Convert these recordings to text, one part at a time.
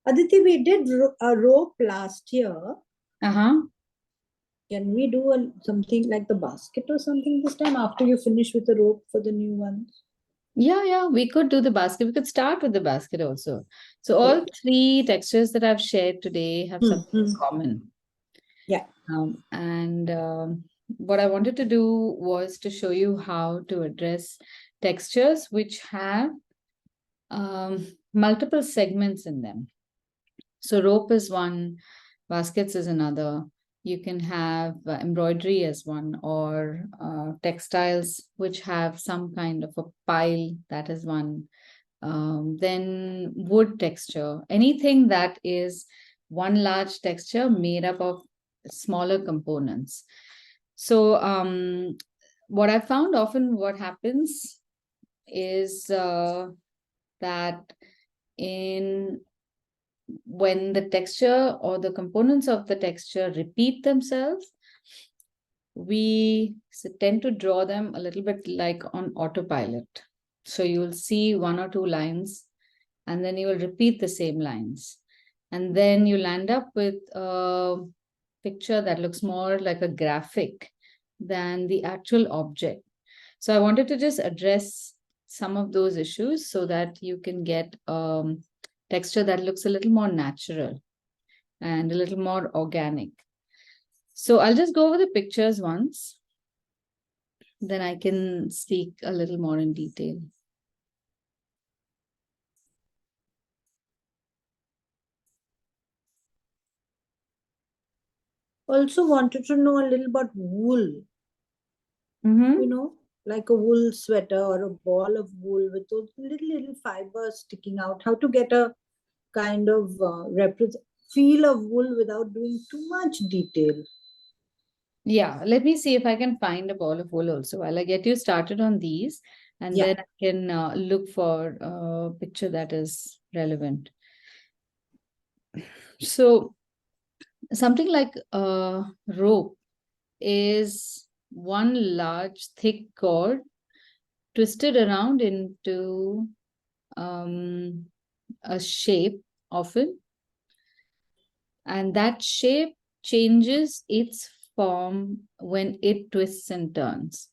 Aditi, we did a rope last year. Uh-huh. Can we do something like the basket or something this time after you finish with the rope for the new ones? Yeah, we could do the basket. We could start with the basket also. So all Okay. three textures that I've shared today have something in Hmm. common. Yeah. And what I wanted to do was to show you how to address textures which have um, multiple segments in them. So rope is one, baskets is another. You can have embroidery as one, or textiles which have some kind of a pile, that is one. Then wood texture, anything that is one large texture made up of smaller components. So what I found often what happens is that in when the texture or the components of the texture repeat themselves, we tend to draw them a little bit like on autopilot. So you'll see one or two lines, and then you will repeat the same lines. And then you'll end up with a picture that looks more like a graphic than the actual object. So I wanted to just address some of those issues so that you can get texture that looks a little more natural and a little more organic. So I'll just go over the pictures once, then I can speak a little more in detail. Also wanted to know a little about wool. Mm-hmm. Like a wool sweater or a ball of wool with those little fibers sticking out. How to get a kind of feel of wool without doing too much detail. Yeah, let me see if I can find a ball of wool also while I get you started on these, and Yeah. then I can look for a picture that is relevant. So, something like a rope is one large thick cord twisted around into um, a shape often, and that shape changes its form when it twists and turns.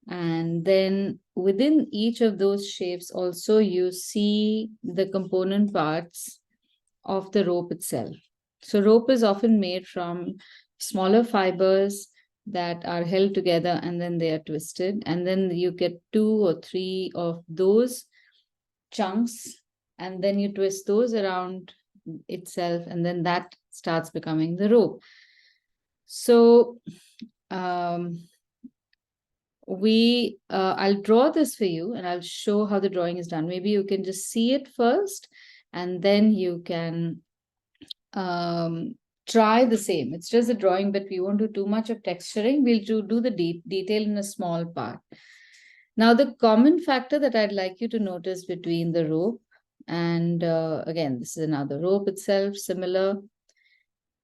And then within each of those shapes, also you see the component parts of the rope itself. So, rope is often made from smaller fibers that are held together and then they are twisted. And then you get two or three of those chunks, and then you twist those around itself, and then that starts becoming the rope. So, um, I'll draw this for you and I'll show how the drawing is done. Maybe you can just see it first, and then you can um, try the same. It's just a drawing, but we won't do too much of texturing. We'll do the detail in a small part. Now, the common factor that I'd like you to notice between the rope and again, this is another rope itself, similar,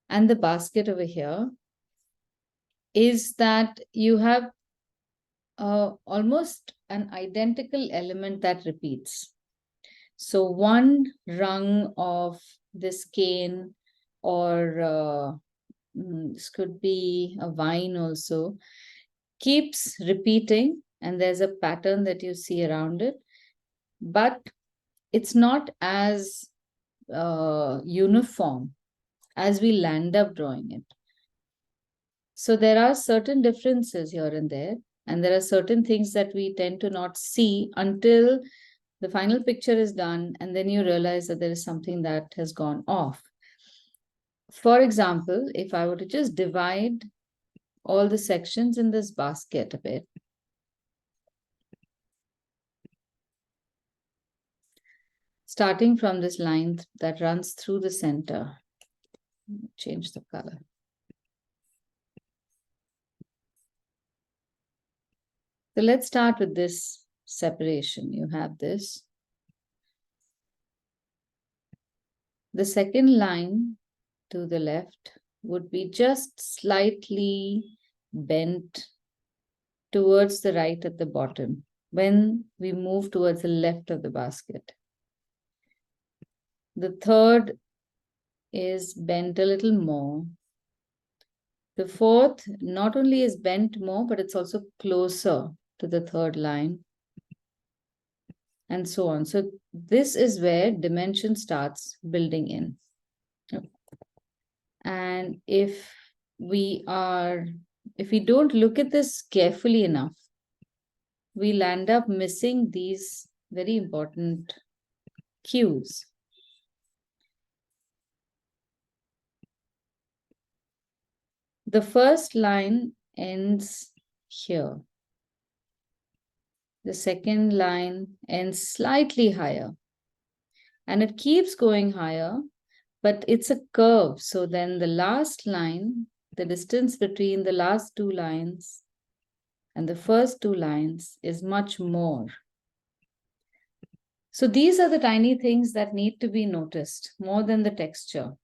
and the basket over here is that you have almost an identical element that repeats. So one rung of this cane, or this could be a vine also, keeps repeating, and there's a pattern that you see around it, but it's not as uniform as we land up drawing it. So there are certain differences here and there, and there are certain things that we tend to not see until the final picture is done, and then you realize that there is something that has gone off. For example, if I were to just divide all the sections in this basket a bit, starting from this line that runs through the center, change the color. So let's start with this separation. You have this. The second line to the left would be just slightly bent towards the right at the bottom when we move towards the left of the basket. The third is bent a little more. The fourth not only is bent more, but it's also closer to the third line, and so on. So this is where dimension starts building in. And if we don't look at this carefully enough, we'll end up missing these very important cues. The first line ends here. The second line ends slightly higher. And it keeps going higher, but it's a curve. So then the last line, the distance between the last two lines and the first two lines is much more. So these are the tiny things that need to be noticed more than the texture.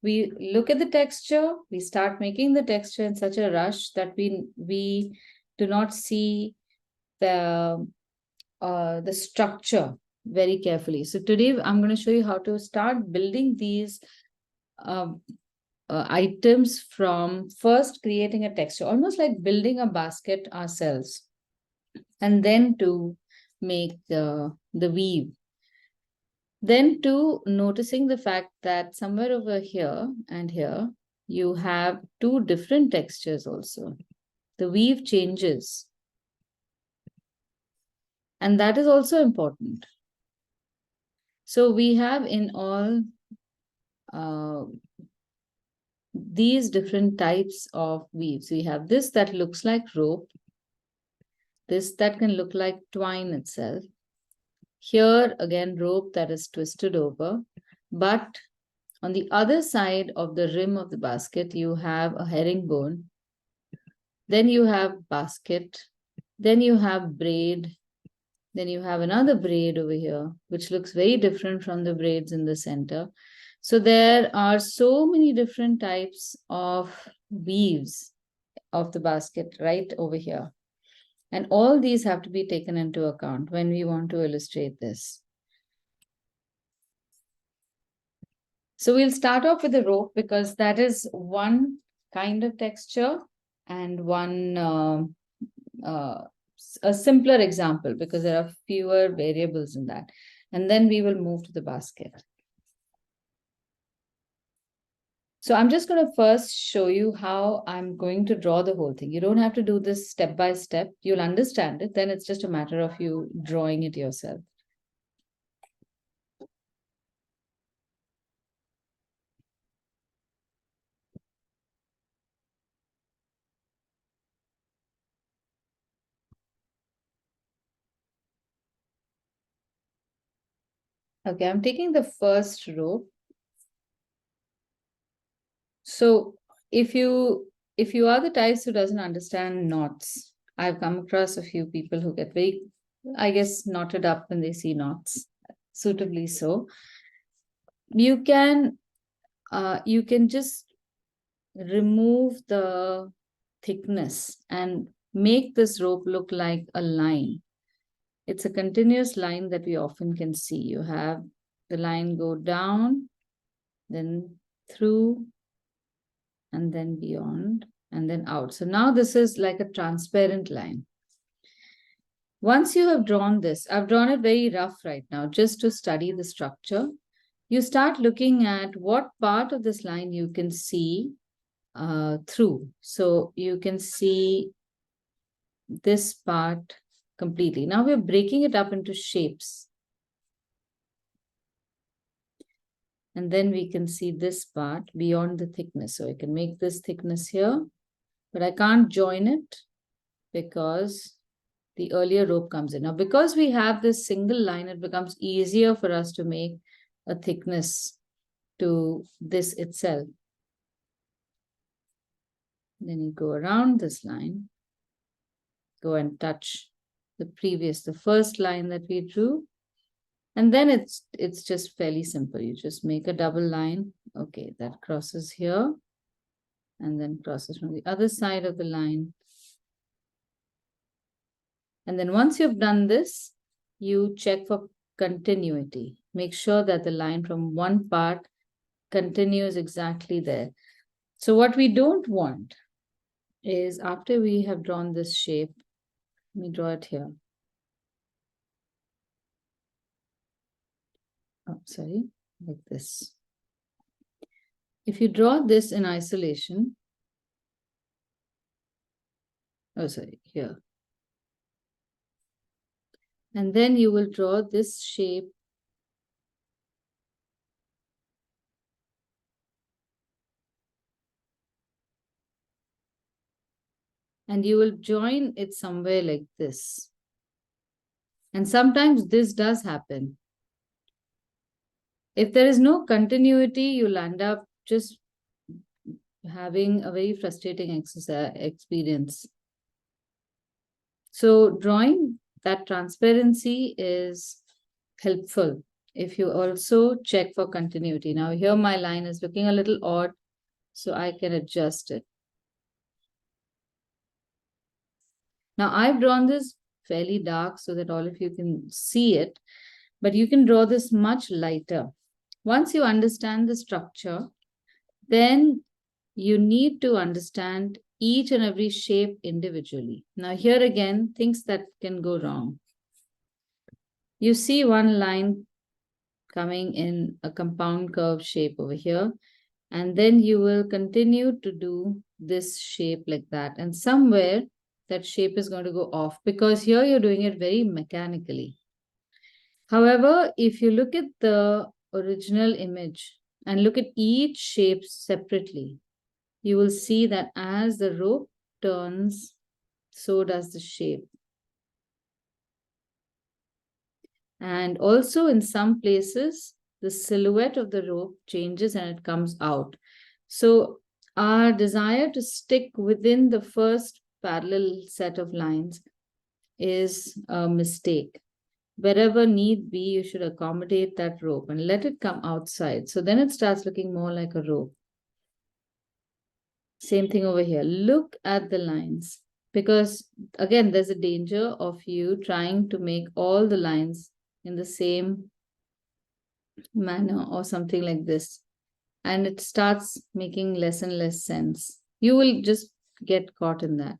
We look at the texture, we start making the texture in such a rush that we do not see the structure very carefully. So today I'm going to show you how to start building these items from first creating a texture, almost like building a basket ourselves, and then to make the weave. Then to noticing the fact that somewhere over here and here, you have two different textures also. The weave changes. And that is also important. So we have in all these different types of weaves. We have this that looks like rope, this that can look like twine itself. Here again, rope that is twisted over, but on the other side of the rim of the basket, you have a herringbone. Then you have basket. Then you have braid. Then you have another braid over here, which looks very different from the braids in the center. So there are so many different types of weaves of the basket right over here. And all these have to be taken into account when we want to illustrate this. So we'll start off with the rope because that is one kind of texture and one a simpler example because there are fewer variables in that. And then we will move to the basket. So I'm just going to first show you how I'm going to draw the whole thing. You don't have to do this step by step. You'll understand it. Then it's just a matter of you drawing it yourself. Okay, I'm taking the first row. So if you are the types who doesn't understand knots, I've come across a few people who get very, I guess, knotted up when they see knots, suitably so. You can just remove the thickness and make this rope look like a line. It's a continuous line that we often can see. You have the line go down, then through, and then beyond, and then out. So now this is like a transparent line. Once you have drawn this, I've drawn it very rough right now, just to study the structure. You start looking at what part of this line you can see through. So you can see this part completely. Now we're breaking it up into shapes. And then we can see this part beyond the thickness. So I can make this thickness here, but I can't join it because the earlier rope comes in. Now, because we have this single line, it becomes easier for us to make a thickness to this itself. Then you go around this line, go and touch the first line that we drew. And then it's just fairly simple. You just make a double line. Okay, that crosses here and then crosses from the other side of the line. And then once you've done this, you check for continuity. Make sure that the line from one part continues exactly there. So what we don't want is, after we have drawn this shape, let me draw it here. Oh, sorry, like this. If you draw this in isolation, oh, sorry, here. And then you will draw this shape and you will join it somewhere like this. And sometimes this does happen. If there is no continuity, you'll end up just having a very frustrating exercise experience. So drawing that transparency is helpful if you also check for continuity. Now here my line is looking a little odd, so I can adjust it. Now I've drawn this fairly dark so that all of you can see it, but you can draw this much lighter. Once you understand the structure, then you need to understand each and every shape individually. Now here again, things that can go wrong. You see one line coming in a compound curve shape over here, and then you will continue to do this shape like that. And somewhere that shape is going to go off because here you're doing it very mechanically. However, if you look at the original image and look at each shape separately, you will see that as the rope turns, so does the shape. And also in some places, the silhouette of the rope changes and it comes out. So our desire to stick within the first parallel set of lines is a mistake. Wherever need be, you should accommodate that rope and let it come outside. So then it starts looking more like a rope. Same thing over here. Look at the lines, because again, there's a danger of you trying to make all the lines in the same manner or something like this. And it starts making less and less sense. You will just get caught in that.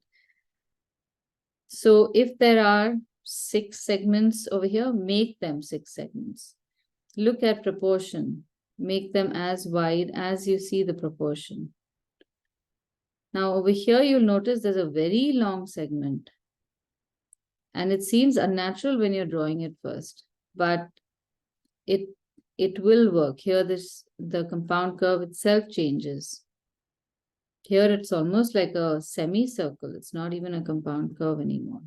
So if there are 6 segments over here, make them 6 segments. Look at proportion. Make them as wide as you see the proportion. Now over here, you'll notice there's a very long segment. And it seems unnatural when you're drawing it first, but it will work. Here, the compound curve itself changes. Here, it's almost like a semicircle. It's not even a compound curve anymore.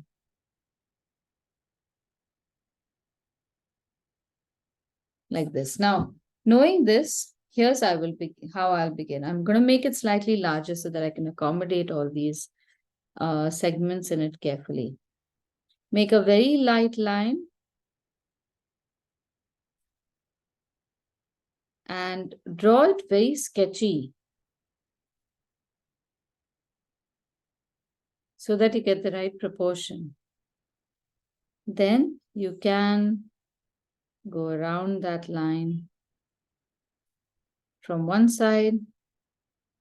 Like this. Now, knowing this, here's how I'll begin. I'm going to make it slightly larger so that I can accommodate all these segments in it carefully. Make a very light line and draw it very sketchy so that you get the right proportion. Then you can go around that line from one side,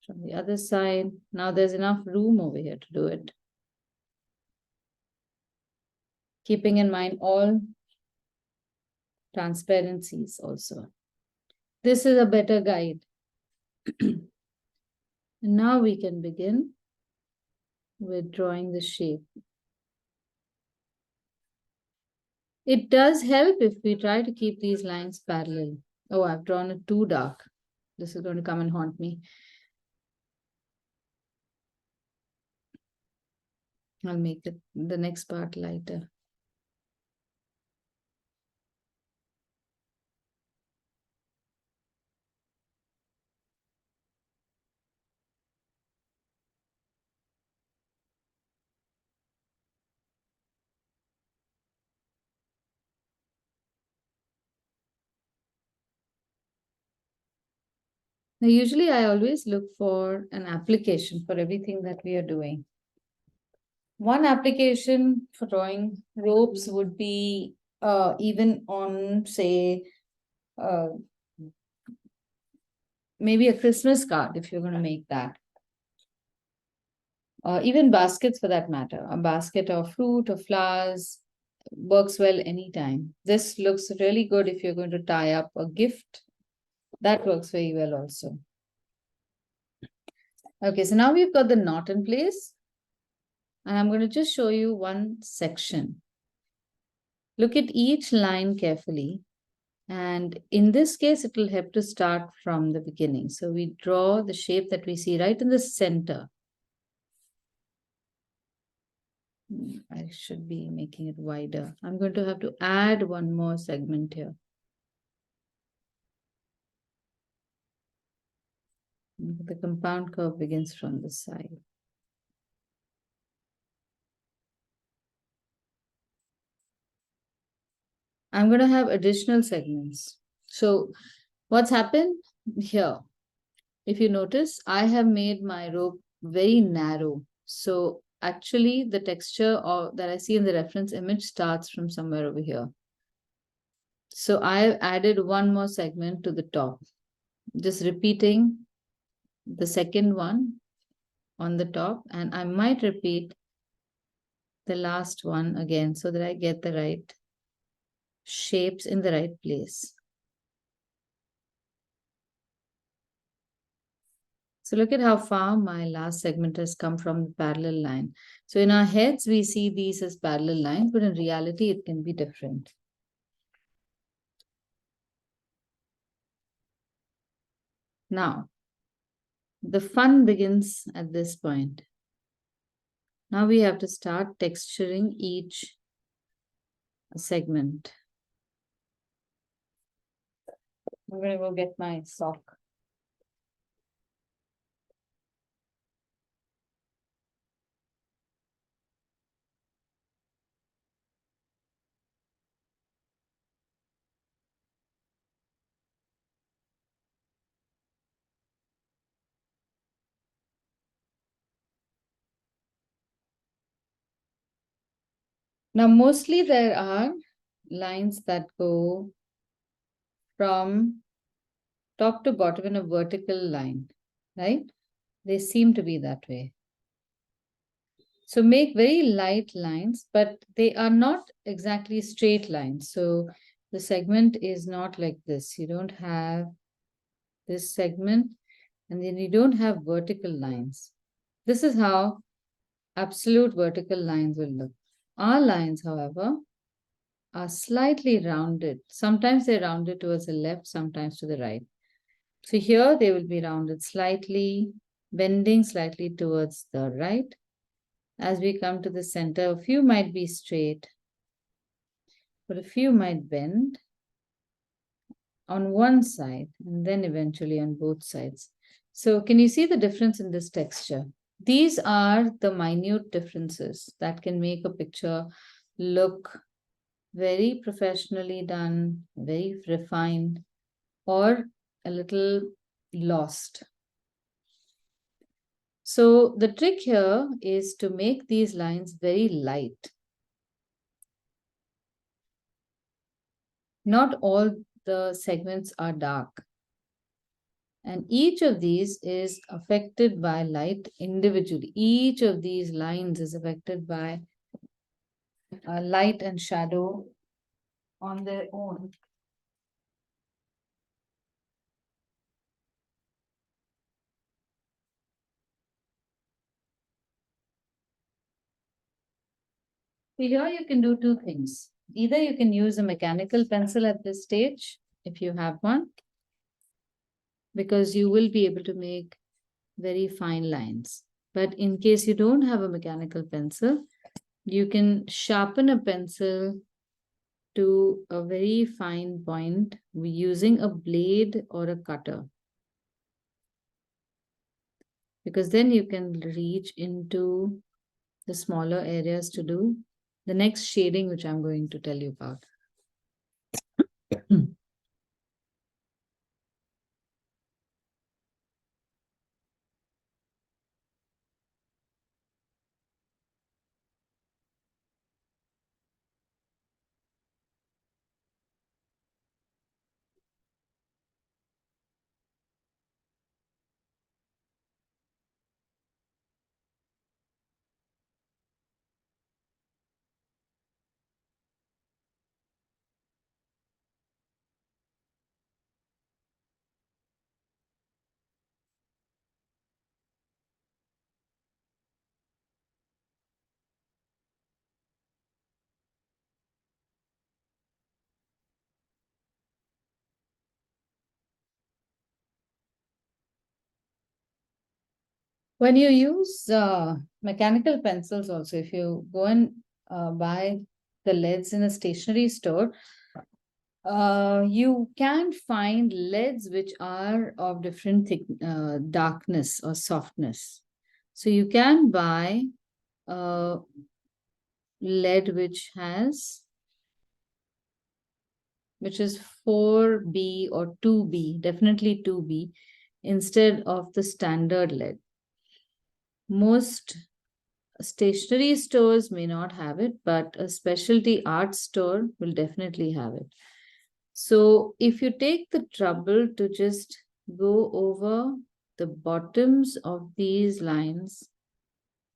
from the other side. Now there's enough room over here to do it. Keeping in mind all transparencies also. This is a better guide. And now we can begin with drawing the shape. It does help if we try to keep these lines parallel. Oh, I've drawn it too dark. This is going to come and haunt me. I'll make the next part lighter. Now, usually I always look for an application for everything that we are doing. One application for drawing ropes would be even on, say, maybe a Christmas card if you're going to make that. Even baskets for that matter. A basket of fruit or flowers works well anytime. This looks really good if you're going to tie up a gift. That works very well also. Okay, so now we've got the knot in place. And I'm going to just show you one section. Look at each line carefully. And in this case, it will help to start from the beginning. So we draw the shape that we see right in the center. I should be making it wider. I'm going to have to add one more segment here. The compound curve begins from the side. I'm going to have additional segments. So what's happened here? If you notice, I have made my rope very narrow. So actually the texture that I see in the reference image starts from somewhere over here. So I have added one more segment to the top, just repeating the second one on the top, and I might repeat the last one again so that I get the right shapes in the right place. So look at how far my last segment has come from the parallel line. So in our heads, we see these as parallel lines, but in reality, it can be different. Now, the fun begins at this point. Now we have to start texturing each segment. I'm going to go get my sock. Now, mostly there are lines that go from top to bottom in a vertical line, right? They seem to be that way. So make very light lines, but they are not exactly straight lines. So the segment is not like this. You don't have this segment, and then you don't have vertical lines. This is how absolute vertical lines will look. Our lines, however, are slightly rounded. Sometimes they're rounded towards the left, sometimes to the right. So here they will be rounded slightly, bending slightly towards the right. As we come to the center, a few might be straight, but a few might bend on one side and then eventually on both sides. So can you see the difference in this texture? These are the minute differences that can make a picture look very professionally done, very refined, or a little lost. So the trick here is to make these lines very light. Not all the segments are dark. And each of these is affected by light individually. Each of these lines is affected by light and shadow on their own. So here you can do two things. Either you can use a mechanical pencil at this stage, if you have one, because you will be able to make very fine lines. But in case you don't have a mechanical pencil, you can sharpen a pencil to a very fine point using a blade or a cutter. Because then you can reach into the smaller areas to do the next shading, which I'm going to tell you about. When you use mechanical pencils also, if you go and buy the leads in a stationery store, you can find leads which are of different darkness or softness. So you can buy a lead which is 4B or 2B, definitely 2B, instead of the standard lead. Most stationery stores may not have it, but a specialty art store will definitely have it. So if you take the trouble to just go over the bottoms of these lines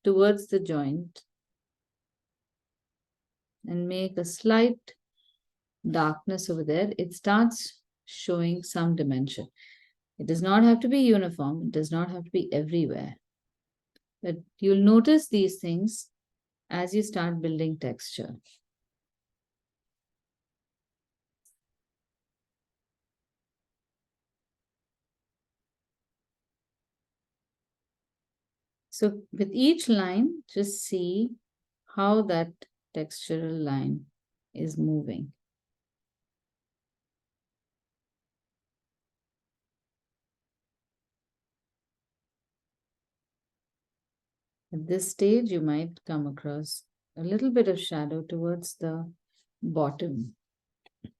towards the joint and make a slight darkness over there, it starts showing some dimension. It does not have to be uniform, it does not have to be everywhere. But you'll notice these things as you start building texture. So with each line, just see how that textural line is moving. At this stage, you might come across a little bit of shadow towards the bottom.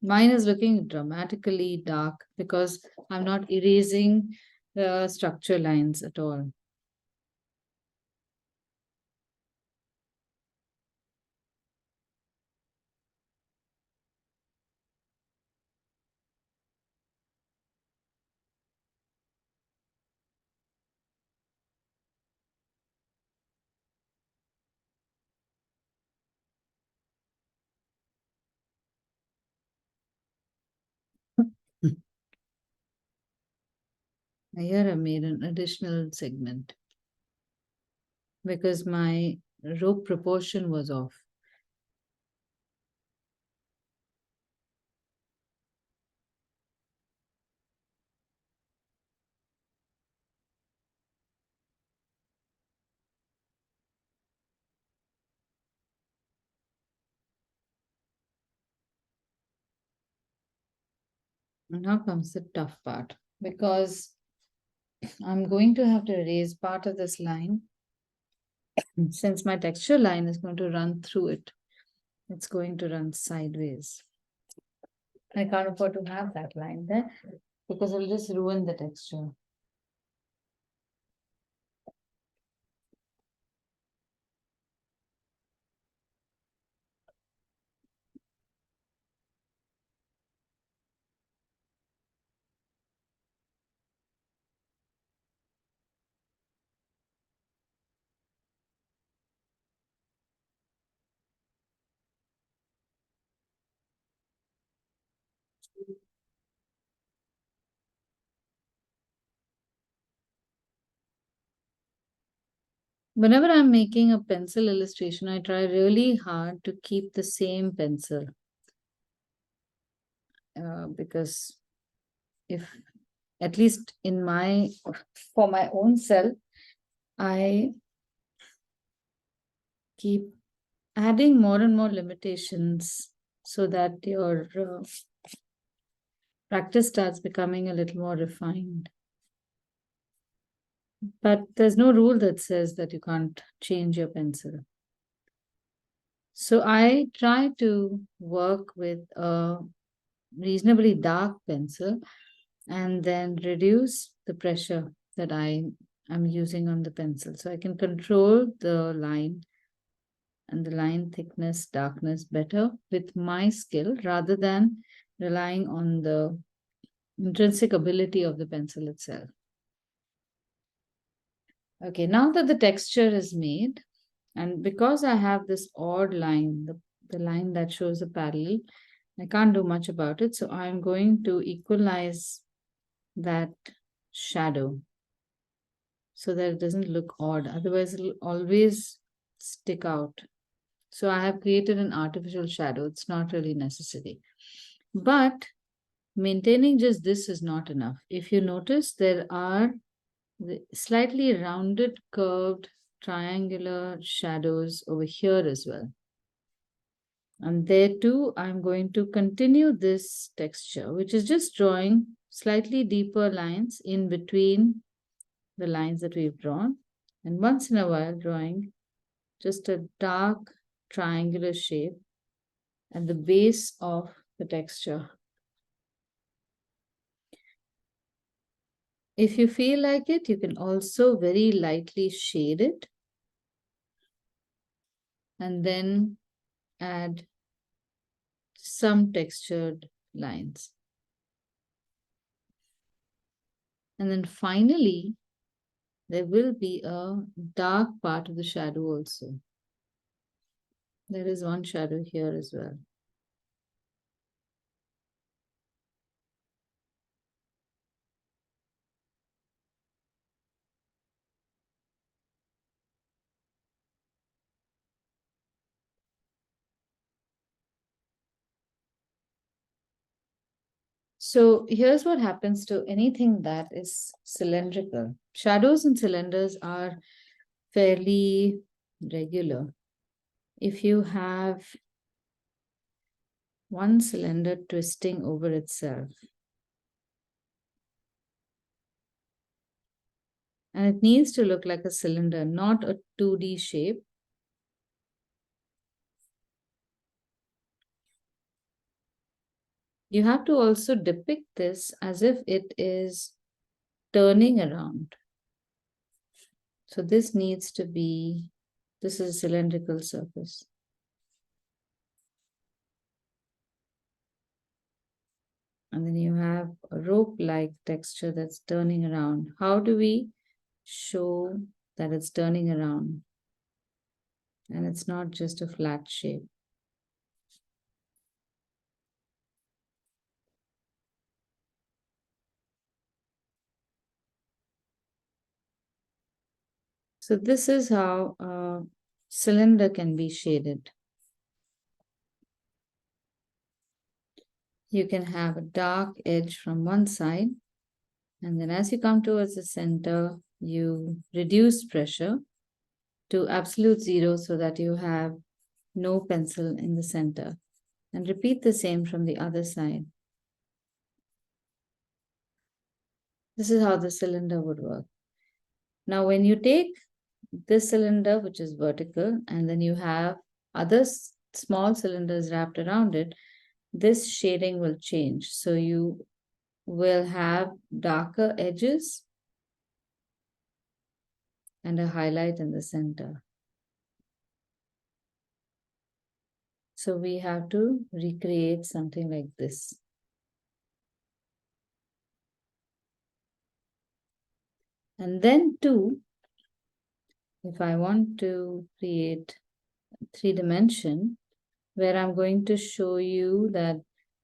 Mine is looking dramatically dark because I'm not erasing the structure lines at all. Here I made an additional segment because my rope proportion was off. And now comes the tough part because I'm going to have to erase part of this line. Since my texture line is going to run through it, it's going to run sideways. I can't afford to have that line there because it'll just ruin the texture. Whenever I'm making a pencil illustration, I try really hard to keep the same pencil because if, at least for my own self, I keep adding more and more limitations so that your practice starts becoming a little more refined. But there's no rule that says that you can't change your pencil. So I try to work with a reasonably dark pencil and then reduce the pressure that I am using on the pencil. So I can control the line and the line thickness, darkness better with my skill rather than relying on the intrinsic ability of the pencil itself. Okay, now that the texture is made, and because I have this odd line, the line that shows a parallel, I can't do much about it. So I'm going to equalize that shadow so that it doesn't look odd. Otherwise, it'll always stick out. So I have created an artificial shadow. It's not really necessary. But maintaining just this is not enough. If you notice, there are the slightly rounded, curved, triangular shadows over here as well. And there too, I'm going to continue this texture, which is just drawing slightly deeper lines in between the lines that we've drawn. And once in a while, drawing just a dark triangular shape at the base of the texture. If you feel like it, you can also very lightly shade it and then add some textured lines. And then finally, there will be a dark part of the shadow also. There is one shadow here as well. So here's what happens to anything that is cylindrical. Shadows and cylinders are fairly regular. If you have one cylinder twisting over itself, and it needs to look like a cylinder, not a 2D shape. You have to also depict this as if it is turning around. So this needs to be, this is a cylindrical surface. And then you have a rope-like texture that's turning around. How do we show that it's turning around? And it's not just a flat shape. So this is how a cylinder can be shaded. You can have a dark edge from one side, and then as you come towards the center, you reduce pressure to absolute zero so that you have no pencil in the center. And repeat the same from the other side. This is how the cylinder would work. Now, when you take this cylinder, which is vertical, and then you have other small cylinders wrapped around it, this shading will change. So you will have darker edges and a highlight in the center. So we have to recreate something like this. And then too, if I want to create 3D, where I'm going to show you that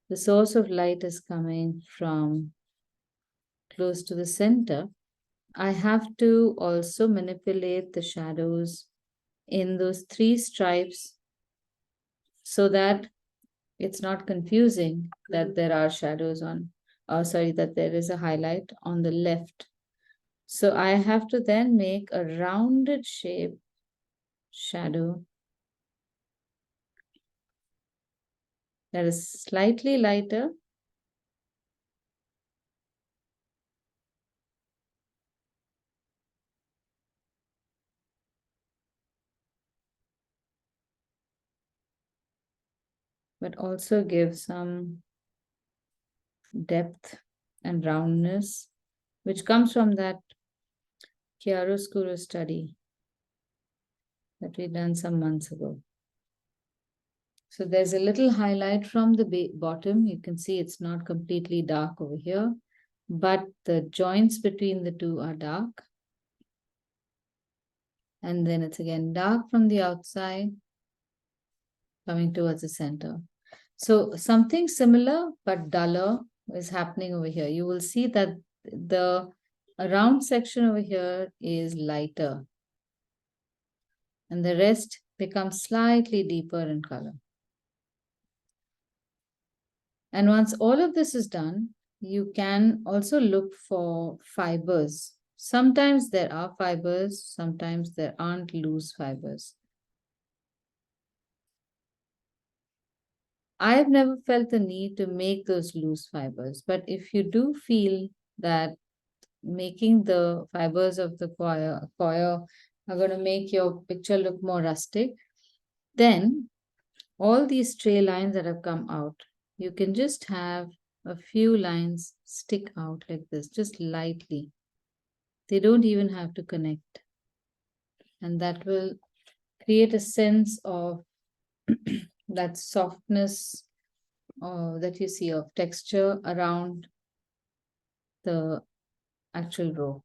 the source of light is coming from close to the center, I have to also manipulate the shadows in those 3 stripes so that it's not confusing that there are shadows on, that there is a highlight on the left. So I have to then make a rounded shape shadow that is slightly lighter but also give some depth and roundness, which comes from that chiaroscuro study that we done some months ago. So there's a little highlight from the bottom. You can see it's not completely dark over here, but the joints between the two are dark. And then it's again dark from the outside, coming towards the center. So something similar but duller is happening over here. You will see that the round section over here is lighter, and the rest becomes slightly deeper in color. And once all of this is done, you can also look for fibers. Sometimes there are fibers, sometimes there aren't loose fibers. I've never felt the need to make those loose fibers, but if you do feel that making the fibers of the coir are going to make your picture look more rustic, then all these stray lines that have come out, you can just have a few lines stick out like this, just lightly. They don't even have to connect. And that will create a sense of that softness that you see of texture around the actual row.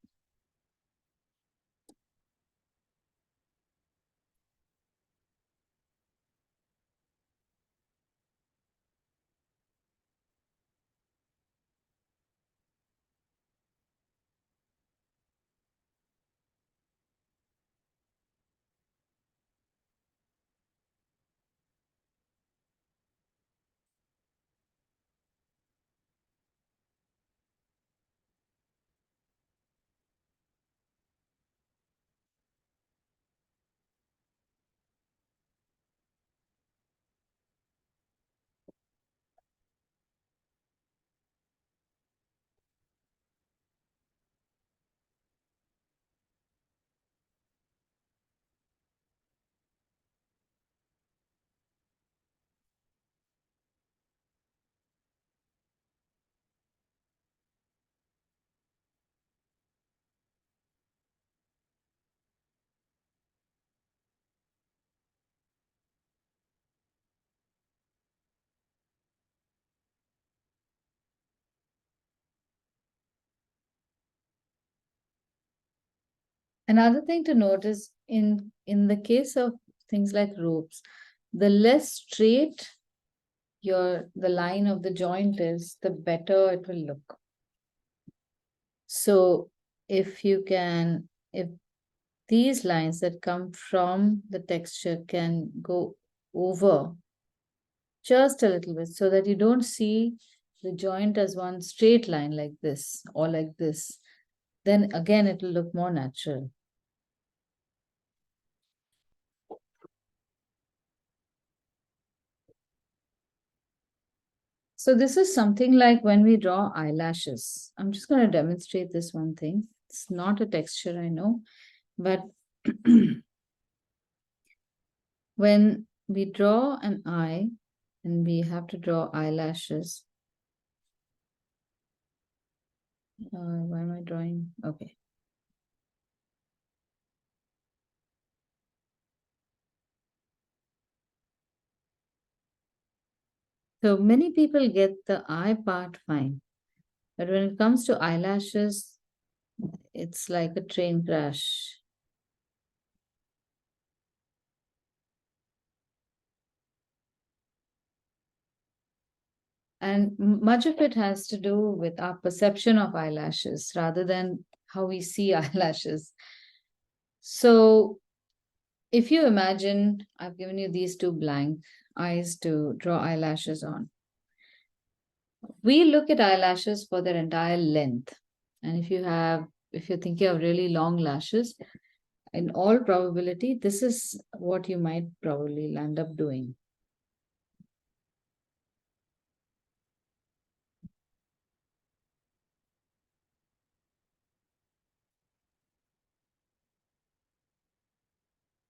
Another thing to notice in the case of things like ropes, the less straight the line of the joint is, the better it will look. So if these lines that come from the texture can go over just a little bit so that you don't see the joint as one straight line like this or like this, then again it will look more natural. So this is something like when we draw eyelashes. I'm just going to demonstrate this one thing. It's not a texture, I know, but when we draw an eye and we have to draw eyelashes, why am I drawing? Okay. So many people get the eye part fine, but when it comes to eyelashes, it's like a train crash. And much of it has to do with our perception of eyelashes rather than how we see eyelashes. So if you imagine, I've given you these two blank eyes to draw eyelashes on. We look at eyelashes for their entire length. And if you're thinking of really long lashes, in all probability, this is what you might probably land up doing.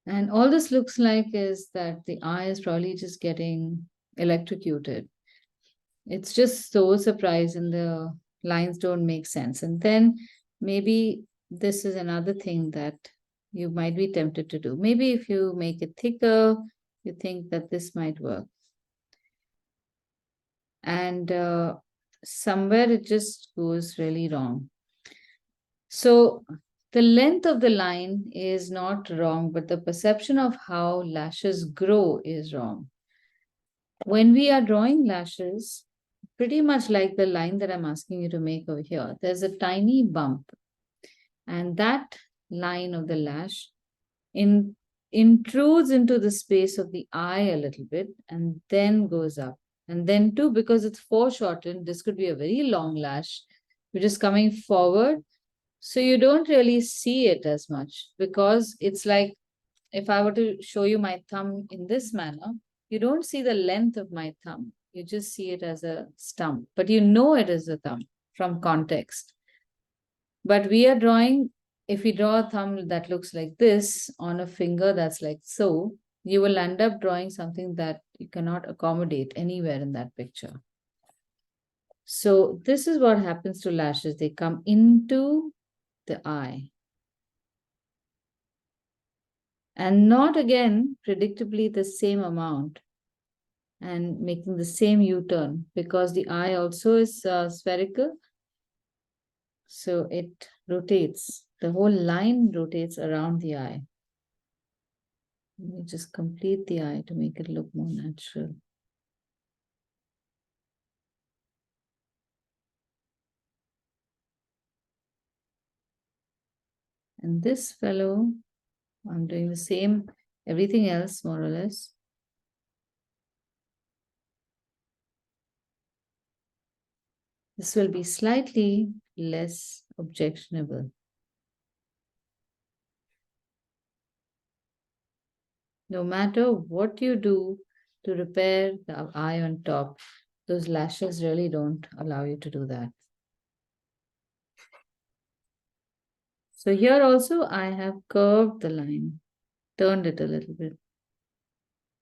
And all this looks like is that the eye is probably just getting electrocuted. It's just so surprising the lines don't make sense. And then maybe this is another thing that you might be tempted to do. Maybe if you make it thicker, you think that this might work. And somewhere it just goes really wrong. So the length of the line is not wrong, but the perception of how lashes grow is wrong. When we are drawing lashes, pretty much like the line that I'm asking you to make over here, there's a tiny bump. And that line of the lash intrudes into the space of the eye a little bit and then goes up. And then too, because it's foreshortened, this could be a very long lash, which is coming forward So you don't really see it as much because it's like if I were to show you my thumb in this manner, you don't see the length of my thumb. You just see it as a stump, but you know it is a thumb from context. But we are drawing, if we draw a thumb that looks like this on a finger that's like so, you will end up drawing something that you cannot accommodate anywhere in that picture. So this is what happens to lashes. They come into the eye. And not again predictably the same amount and making the same U-turn because the eye also is spherical. So it rotates. The whole line rotates around the eye. Let me just complete the eye to make it look more natural. And this fellow, I'm doing the same, everything else more or less. This will be slightly less objectionable. No matter what you do to repair the eye on top, those lashes really don't allow you to do that. So here also I have curved the line, turned it a little bit.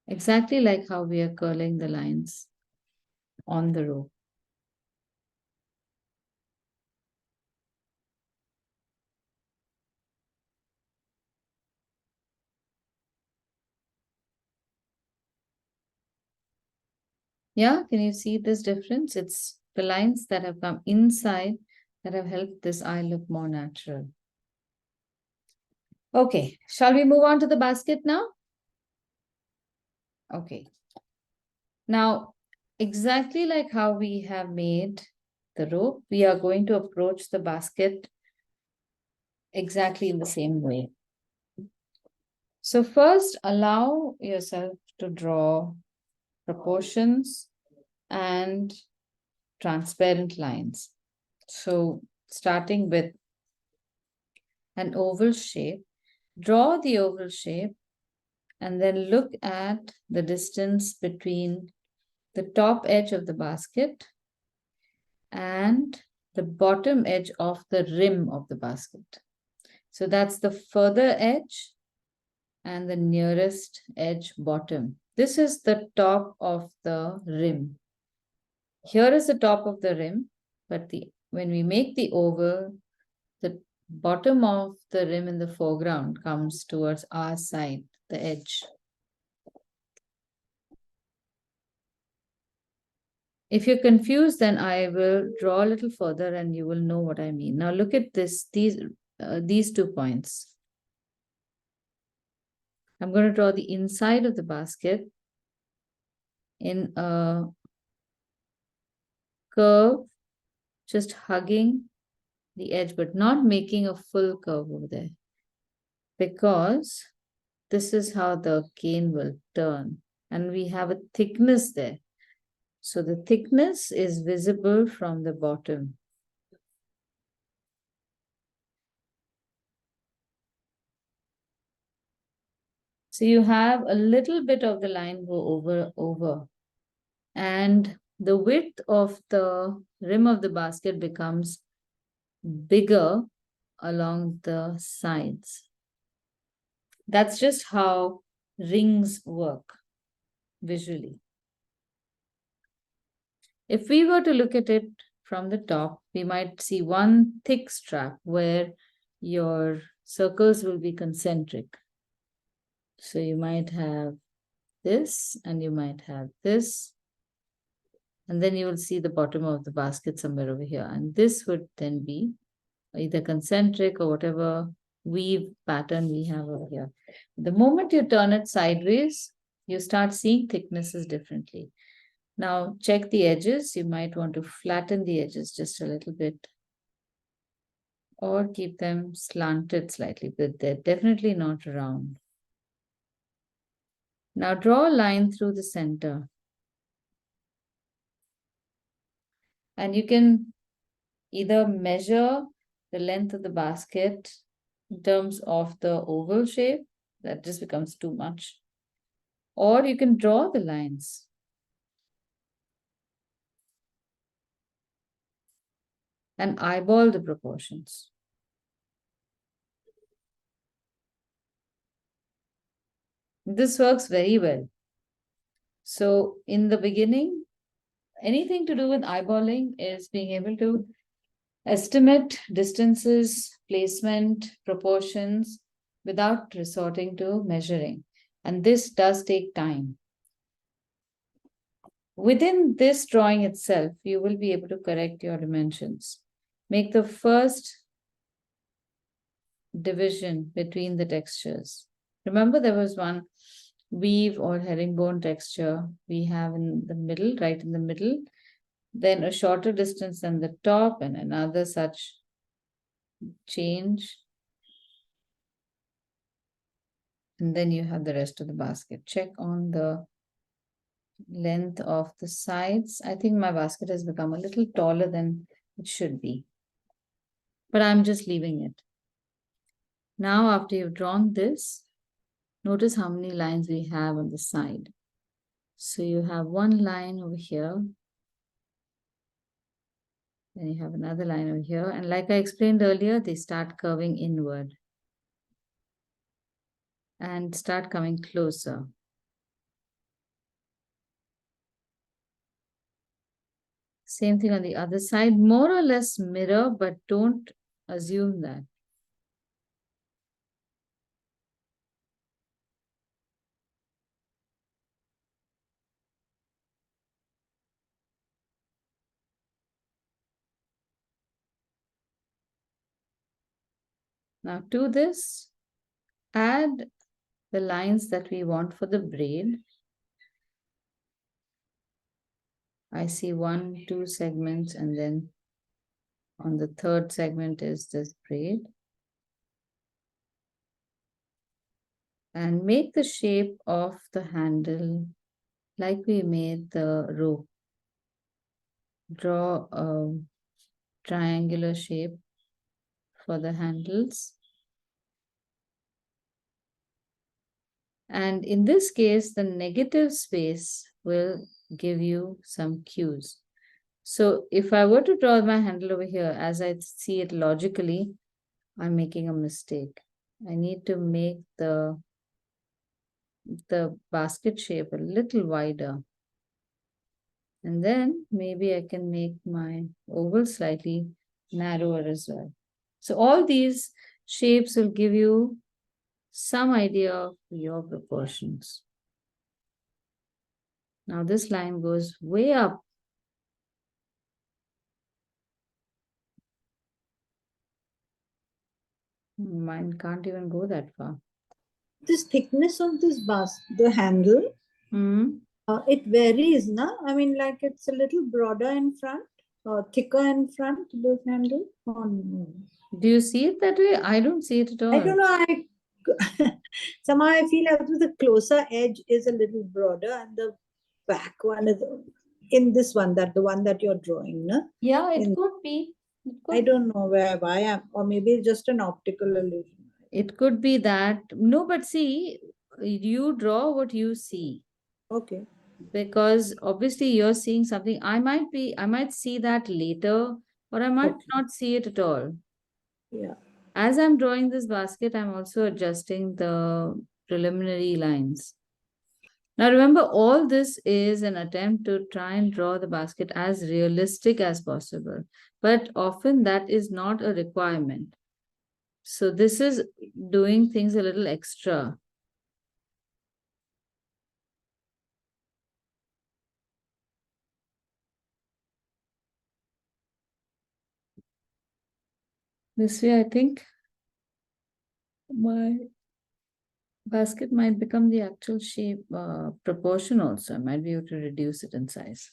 Exactly like how we are curling the lines on the rope. Yeah, can you see this difference? It's the lines that have come inside that have helped this eye look more natural. Okay, shall we move on to the basket now? Okay. Now, exactly like how we have made the rope, we are going to approach the basket exactly in the same way. So first, allow yourself to draw proportions and transparent lines. So starting with an oval shape, draw the oval shape and then look at the distance between the top edge of the basket and the bottom edge of the rim of the basket. So that's the further edge and the nearest edge bottom. This is the top of the rim. Here is the top of the rim, but when we make the oval, the bottom of the rim in the foreground comes towards our side, the edge. If you're confused, then I will draw a little further and you will know what I mean. Now look at these 2 points. I'm going to draw the inside of the basket in a curve, just hugging the edge, but not making a full curve over there. Because this is how the cane will turn. And we have a thickness there. So the thickness is visible from the bottom. So you have a little bit of the line go over. And the width of the rim of the basket becomes bigger along the sides. That's just how rings work visually. If we were to look at it from the top, we might see one thick strap where your circles will be concentric. So you might have this and you might have this. And then you will see the bottom of the basket somewhere over here. And this would then be either concentric or whatever weave pattern we have over here. The moment you turn it sideways, you start seeing thicknesses differently. Now check the edges. You might want to flatten the edges just a little bit or keep them slanted slightly, but they're definitely not round. Now draw a line through the center. And you can either measure the length of the basket in terms of the oval shape, that just becomes too much. Or you can draw the lines. And eyeball the proportions. This works very well. So in the beginning, anything to do with eyeballing is being able to estimate distances, placement, proportions without resorting to measuring. And this does take time. Within this drawing itself, you will be able to correct your dimensions. Make the first division between the textures. Remember, there was one weave or herringbone texture we have in the middle, right in the middle, then a shorter distance than the top, and another such change. And then you have the rest of the basket. Check on the length of the sides. I think my basket has become a little taller than it should be, but I'm just leaving it. Now, after you've drawn this, notice how many lines we have on the side. So you have one line over here, then you have another line over here, and like I explained earlier, they start curving inward and start coming closer. Same thing on the other side, more or less mirror, but don't assume that. Now to this, add the lines that we want for the braid. I see 1, 2 segments, and then on the third segment is this braid. And make the shape of the handle like we made the rope. Draw a triangular shape for the handles. And in this case, the negative space will give you some cues. So if I were to draw my handle over here, as I see it logically, I'm making a mistake. I need to make the basket shape a little wider. And then maybe I can make my oval slightly narrower as well. So all these shapes will give you some idea of your proportions. Now this line goes way up. Mine can't even go that far. This thickness of this the handle, it varies, na? I mean, like it's a little broader in front, or thicker in front, this handle. Oh, no. Do you see it that way? I don't see it at all. I don't know. Somehow I feel like the closer edge is a little broader, and the back one is in this one, that the one that you're drawing, no? Yeah, it could be. I don't know why I'm, or maybe it's just an optical illusion. It could be that. No, but see, you draw what you see. Okay. Because obviously you're seeing something. I might see that later, or I might not see it at all. Yeah. As I'm drawing this basket, I'm also adjusting the preliminary lines. Now remember, all this is an attempt to try and draw the basket as realistic as possible, but often that is not a requirement. So this is doing things a little extra. This way, I think my basket might become the actual shape, proportion also. I might be able to reduce it in size.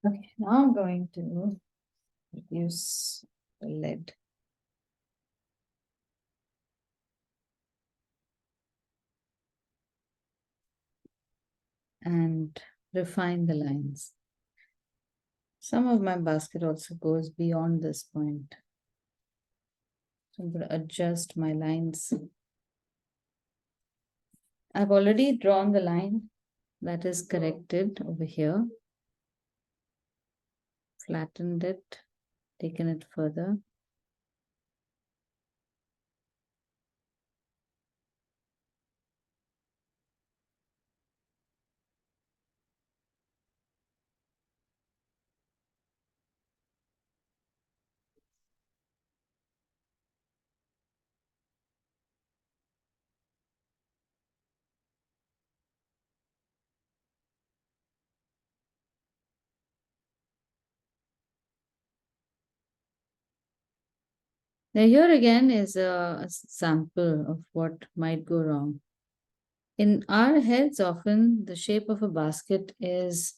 Okay, now I'm going to reduce the lid. And refine the lines. Some of my basket also goes beyond this point. So I'm going to adjust my lines. I've already drawn the line that is corrected over here, flattened it, taken it further. Now here again is a sample of what might go wrong. In our heads, often the shape of a basket is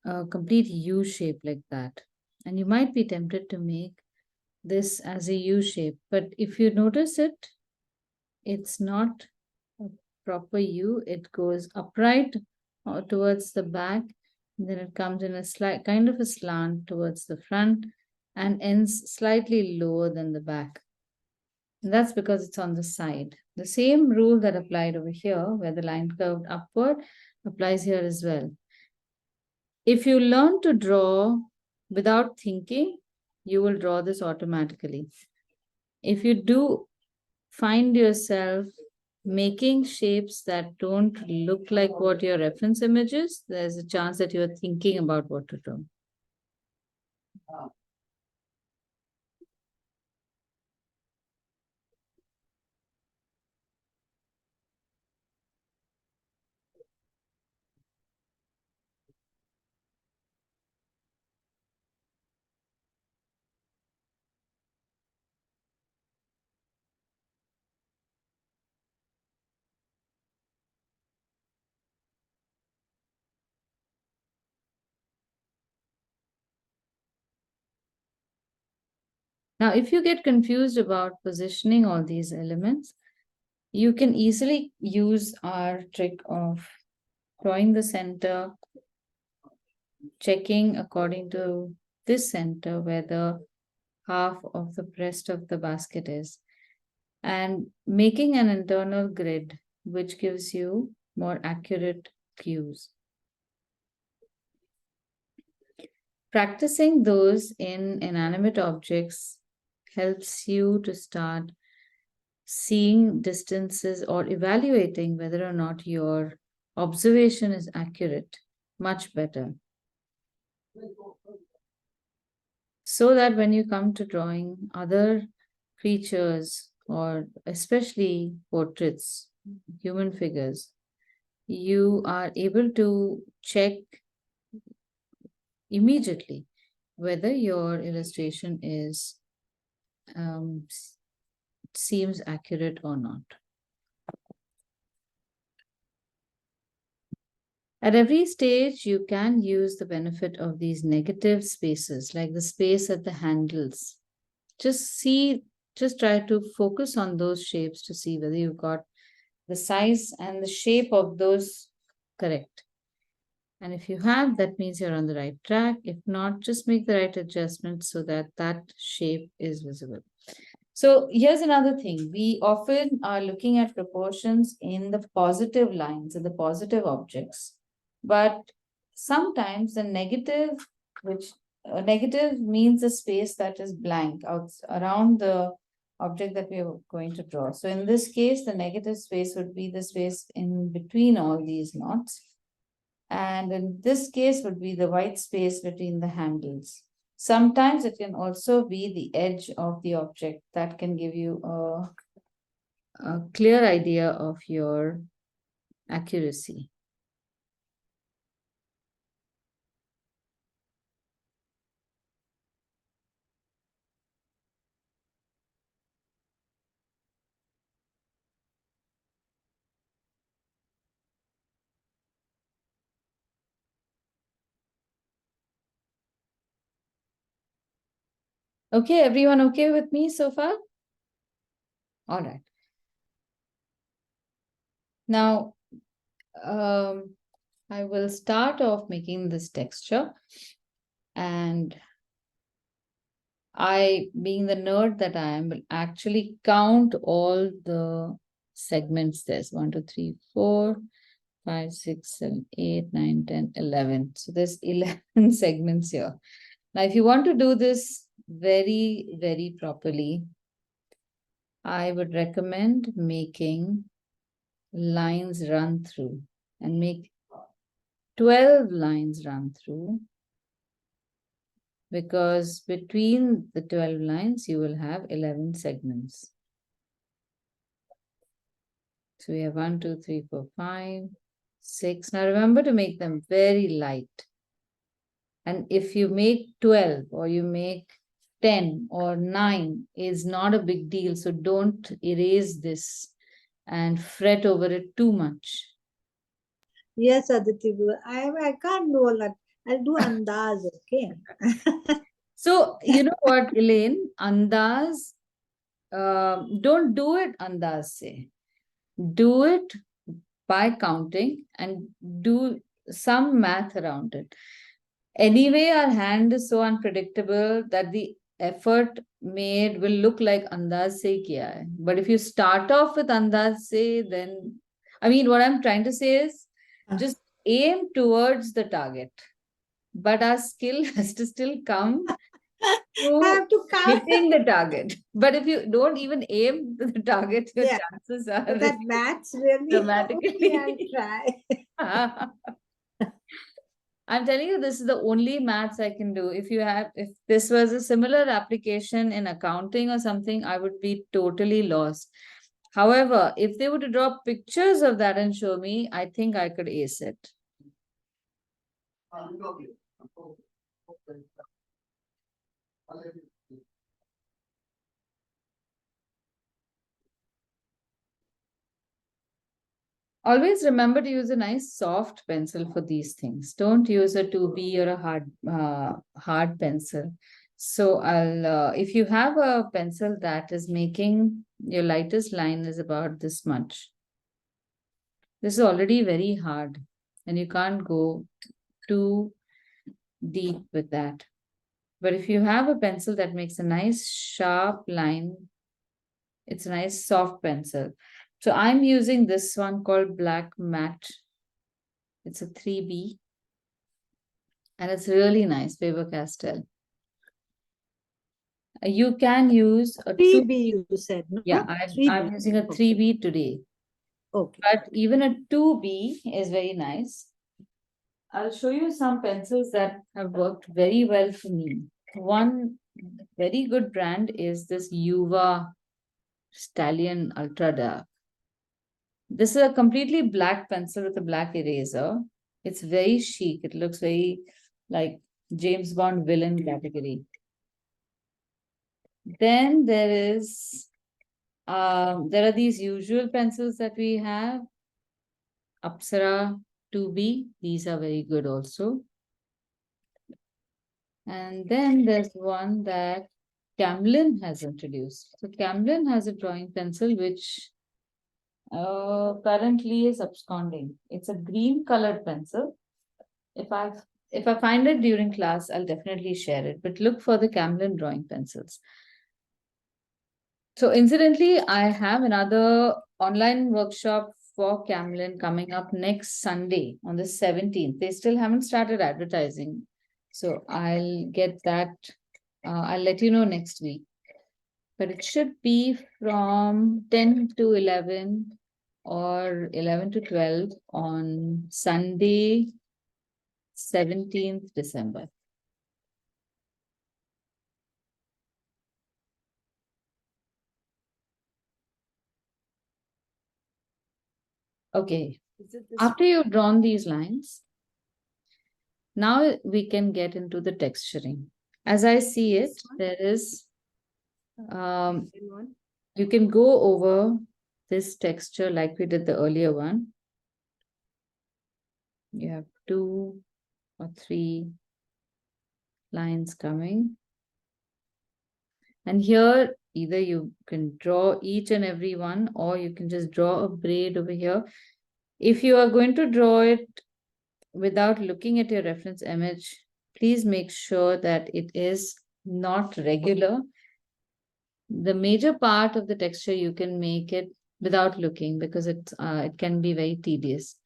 a complete U shape like that. And you might be tempted to make this as a U shape, but if you notice it, it's not a proper U. It goes upright towards the back, then it comes in a slight kind of a slant towards the front and ends slightly lower than the back. And that's because it's on the side. The same rule that applied over here, where the line curved upward, applies here as well. If you learn to draw without thinking, you will draw this automatically. If you do find yourself making shapes that don't look like what your reference image is, there's a chance that you're thinking about what to do. Now, if you get confused about positioning all these elements, you can easily use our trick of drawing the center, checking according to this center where the half of the breast of the basket is, and making an internal grid which gives you more accurate cues. Practicing those in inanimate objects helps you to start seeing distances or evaluating whether or not your observation is accurate much better. So that when you come to drawing other creatures or especially portraits, human figures, you are able to check immediately whether your illustration is seems accurate or not. At every stage, you can use the benefit of these negative spaces, like the space at the handles. Just try to focus on those shapes to see whether you've got the size and the shape of those correct. And if you have, that means you're on the right track. If not, just make the right adjustments so that that shape is visible. So here's another thing. We often are looking at proportions in the positive lines, in the positive objects. But sometimes the negative, which negative means a space that is blank out around the object that we are going to draw. So in this case, the negative space would be the space in between all these knots. And in this case would be the white space between the handles. Sometimes it can also be the edge of the object that can give you a clear idea of your accuracy. Okay, everyone okay with me so far? All right. Now, I will start off making this texture, and I, being the nerd that I am, will actually count all the segments. There's 1, 2, 3, 4, 5, 6, 7, 8, 9, 10, 11. So there's 11 segments here. Now, if you want to do this very, very properly, I would recommend making lines run through and make 12 lines run through, because between the 12 lines, you will have 11 segments. So we have 1, 2, 3, 4, 5, 6. Now remember to make them very light. And if you make 12 or you make 10 or 9 is not a big deal. So don't erase this and fret over it too much. Yes, Aditi, I can't do all that. I'll do andaz, okay? So, you know what, Elaine? Andaz, don't do it andaz se. Do it by counting and do some math around it. Anyway, our hand is so unpredictable that the effort made will look like andaz se kiya hai. But if you start off with andaz se, then, I mean, what I'm trying to say is just aim towards the target. But our skill has to still come I to have to count. hitting the target. But if you don't even aim to the target, your Yeah. chances are But that maths really, okay, I'll dramatically. try. I'm telling you, this is the only maths I can do. If this was a similar application in accounting or something, I would be totally lost. However, if they were to draw pictures of that and show me, I think I could ace it. Always remember to use a nice soft pencil for these things. Don't use a 2B or a hard pencil. So if you have a pencil that is making your lightest line is about this much. This is already very hard and you can't go too deep with that. But if you have a pencil that makes a nice sharp line, it's a nice soft pencil. So I'm using this one called Black Matte. It's a 3B and it's really nice, Faber-Castell. You can use a 3B you said, no? Yeah, 3B. I'm using a 3B today. Okay. But even a 2B is very nice. I'll show you some pencils that have worked very well for me. One very good brand is this Yuva Stallion Ultra Dark. This is a completely black pencil with a black eraser. It's very chic. It looks very like James Bond villain category. Then there are these usual pencils that we have. Apsara 2B, these are very good also. And then there's one that Camlin has introduced. So Camlin has a drawing pencil which currently is absconding. It's a green colored pencil. If I find it during class, I'll definitely share it. But look for the Camlin drawing pencils. So incidentally, I have another online workshop for Camlin coming up next Sunday on the 17th. They still haven't started advertising. So I'll get that. I'll let you know next week. But it should be from 10 to 11 or 11 to 12 on Sunday, 17th December. Okay. After you've drawn these lines, now we can get into the texturing. As I see it, there is, you can go over this texture like we did the earlier one. You have 2 or 3 lines coming. And here, either you can draw each and every one, or you can just draw a braid over here. If you are going to draw it without looking at your reference image, please make sure that it is not regular. The major part of the texture you can make it without looking, because it can be very tedious.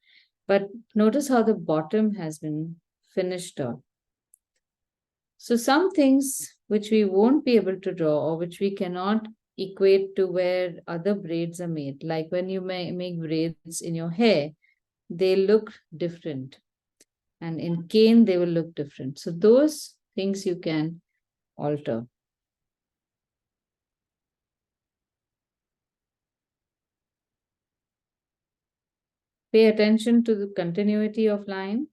But notice how the bottom has been finished off. So some things which we won't be able to draw, or which we cannot equate to where other braids are made, like when you make braids in your hair, they look different. And in cane, they will look different. So those things you can alter. Pay attention to the continuity of line.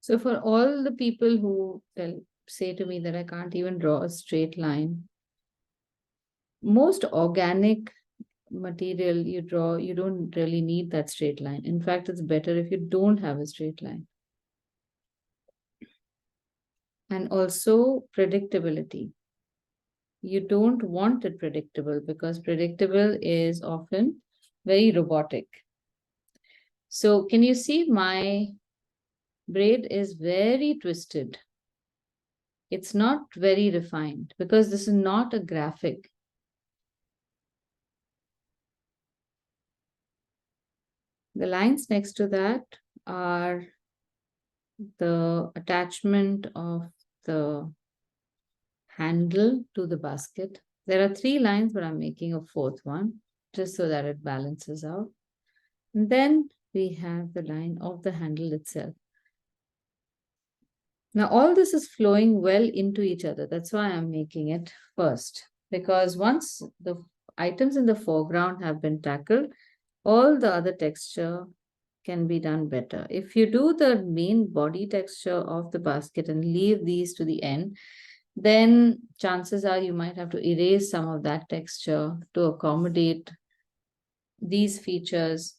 So for all the people who say to me that I can't even draw a straight line, most organic material you draw, you don't really need that straight line. In fact, it's better if you don't have a straight line. And also predictability. You don't want it predictable, because predictable is often very robotic. So can you see my braid is very twisted? It's not very refined because this is not a graphic. The lines next to that are the attachment of the handle to the basket. There are 3 lines, but I'm making a 4th one just so that it balances out. And then we have the line of the handle itself. Now, all this is flowing well into each other. That's why I'm making it first, because once the items in the foreground have been tackled, all the other texture can be done better. If you do the main body texture of the basket and leave these to the end, then chances are you might have to erase some of that texture to accommodate these features.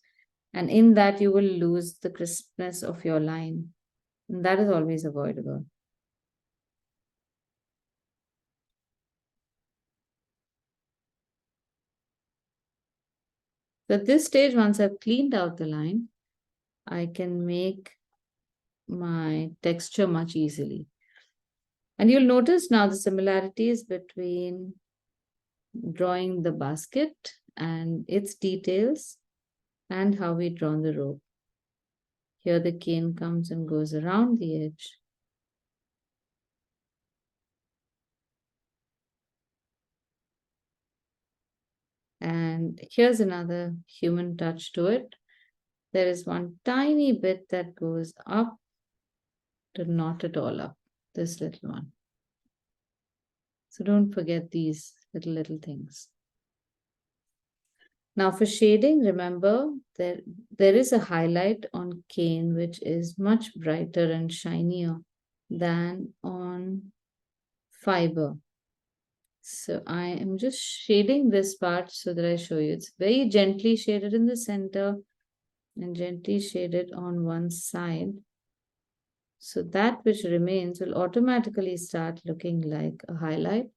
And in that, you will lose the crispness of your line. And that is always avoidable. So at this stage, once I've cleaned out the line, I can make my texture much easily. And you'll notice now the similarities between drawing the basket and its details and how we drawn the rope. Here the cane comes and goes around the edge. And here's another human touch to it. There is one tiny bit that goes up to knot it all up, this little one. So don't forget these little things. Now for shading, remember there is a highlight on cane which is much brighter and shinier than on fiber. So I am just shading this part so that I show you. It's very gently shaded in the center and gently shaded on one side. So that which remains will automatically start looking like a highlight.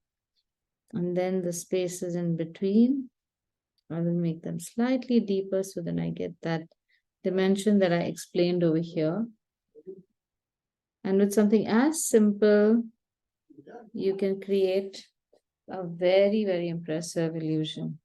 And then the spaces in between, I will make them slightly deeper so then I get that dimension that I explained over here. And with something as simple, you can create a very, very impressive illusion.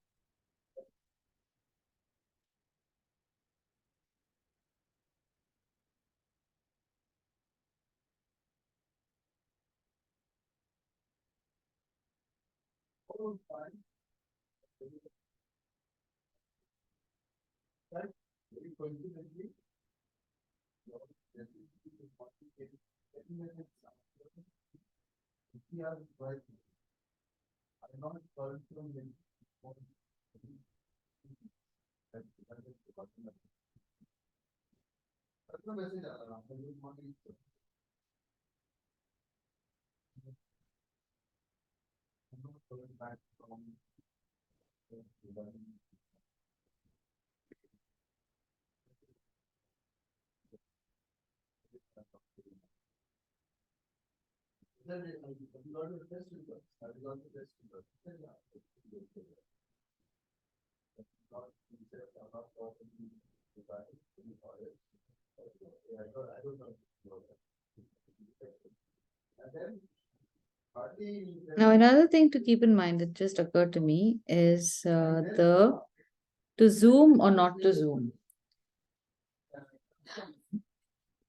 Now, another thing to keep in mind that just occurred to me is the to zoom or not to zoom.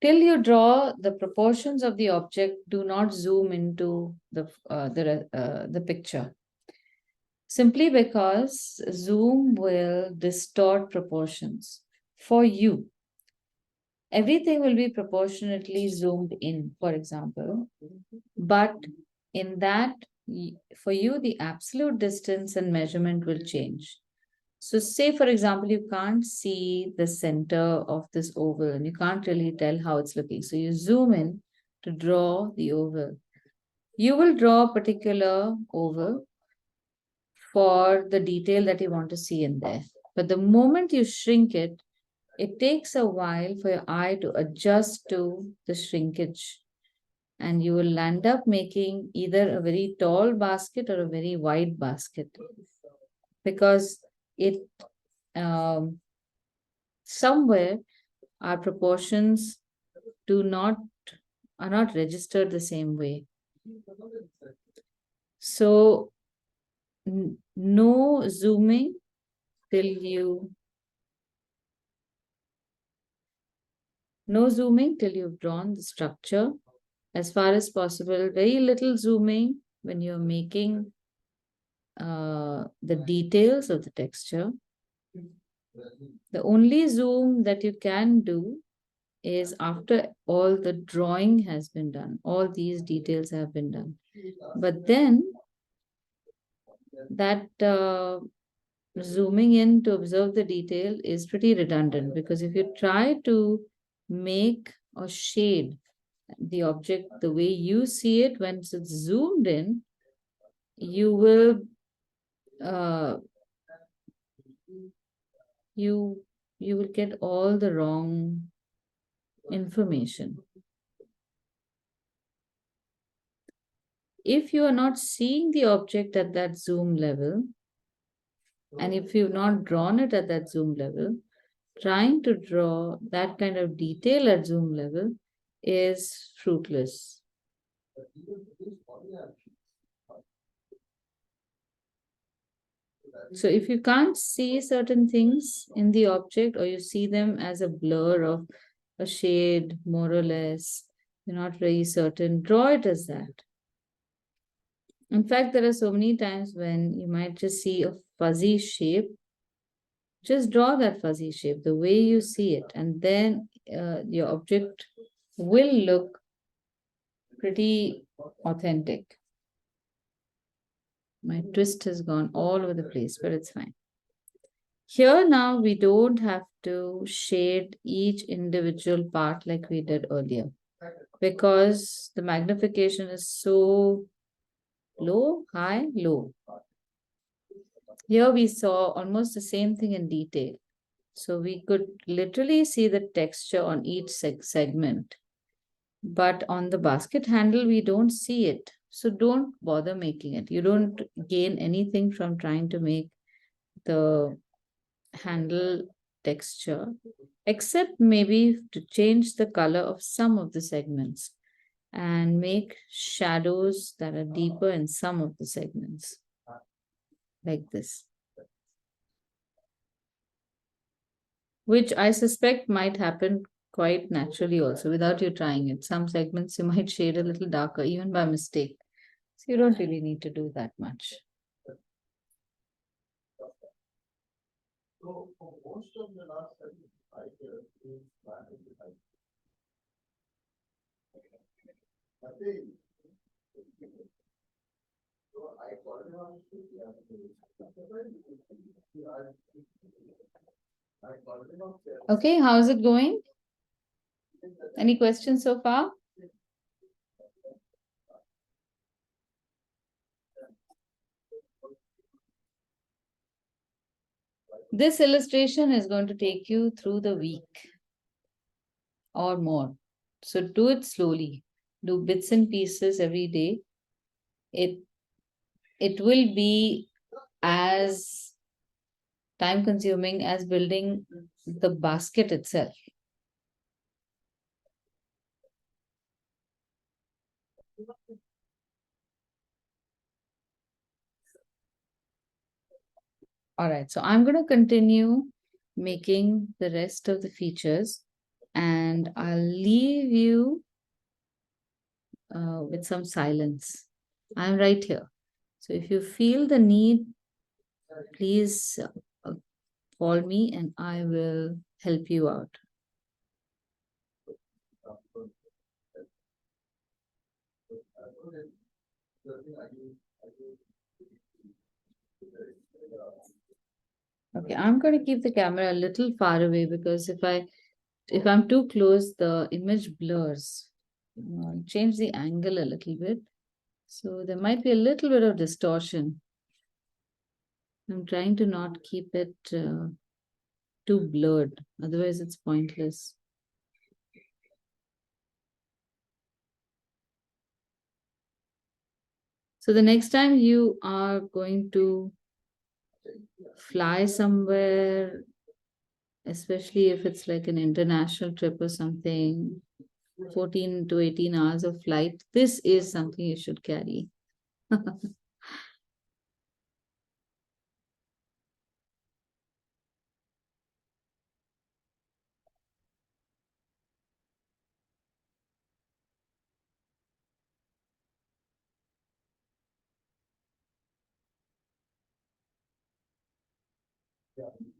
Till you draw the proportions of the object, do not zoom into the picture. Simply because zoom will distort proportions for you. Everything will be proportionately zoomed in, for example, but in that, for you, the absolute distance and measurement will change. So, say for example, you can't see the center of this oval and you can't really tell how it's looking. So, you zoom in to draw the oval. You will draw a particular oval for the detail that you want to see in there. But the moment you shrink it, it takes a while for your eye to adjust to the shrinkage. And you will end up making either a very tall basket or a very wide basket because it somewhere our proportions are not registered the same way. So no zooming till you've drawn the structure as far as possible. Very little zooming when you're making the details of the texture. The only zoom that you can do is after all the drawing has been done, all these details have been done. But then that zooming in to observe the detail is pretty redundant, because if you try to make or shade the object the way you see it when it's zoomed in, you will you will get all the wrong information. If you are not seeing the object at that zoom level, and if you've not drawn it at that zoom level, trying to draw that kind of detail at zoom level is fruitless. So if you can't see certain things in the object, or you see them as a blur of a shade, more or less, you're not very certain, draw it as that. In fact, there are so many times when you might just see a fuzzy shape. Just draw that fuzzy shape the way you see it, and then your object will look pretty authentic. My twist has gone all over the place, but it's fine. Here now, we don't have to shade each individual part like we did earlier, because the magnification is so low, high, low. Here we saw almost the same thing in detail. So we could literally see the texture on each segment. But on the basket handle, we don't see it. So don't bother making it. You don't gain anything from trying to make the handle texture, except maybe to change the color of some of the segments and make shadows that are deeper in some of the segments, like this, which I suspect might happen quite naturally also without you trying it. Some segments you might shade a little darker even by mistake. So you don't really need to do that much. Okay, how's it going? Any questions so far? This illustration is going to take you through the week or more. So do it slowly. Do bits and pieces every day. It will be as time consuming as building the basket itself. All right, so I'm going to continue making the rest of the features and I'll leave you with some silence. I'm right here. So if you feel the need, please call me and I will help you out. Okay, I'm going to keep the camera a little far away because if I'm too close, the image blurs. I'll change the angle a little bit. So there might be a little bit of distortion. I'm trying to not keep it too blurred, otherwise it's pointless. So the next time you are going to fly somewhere, especially if it's like an international trip or something, 14 to 18 hours of flight, this is something you should carry.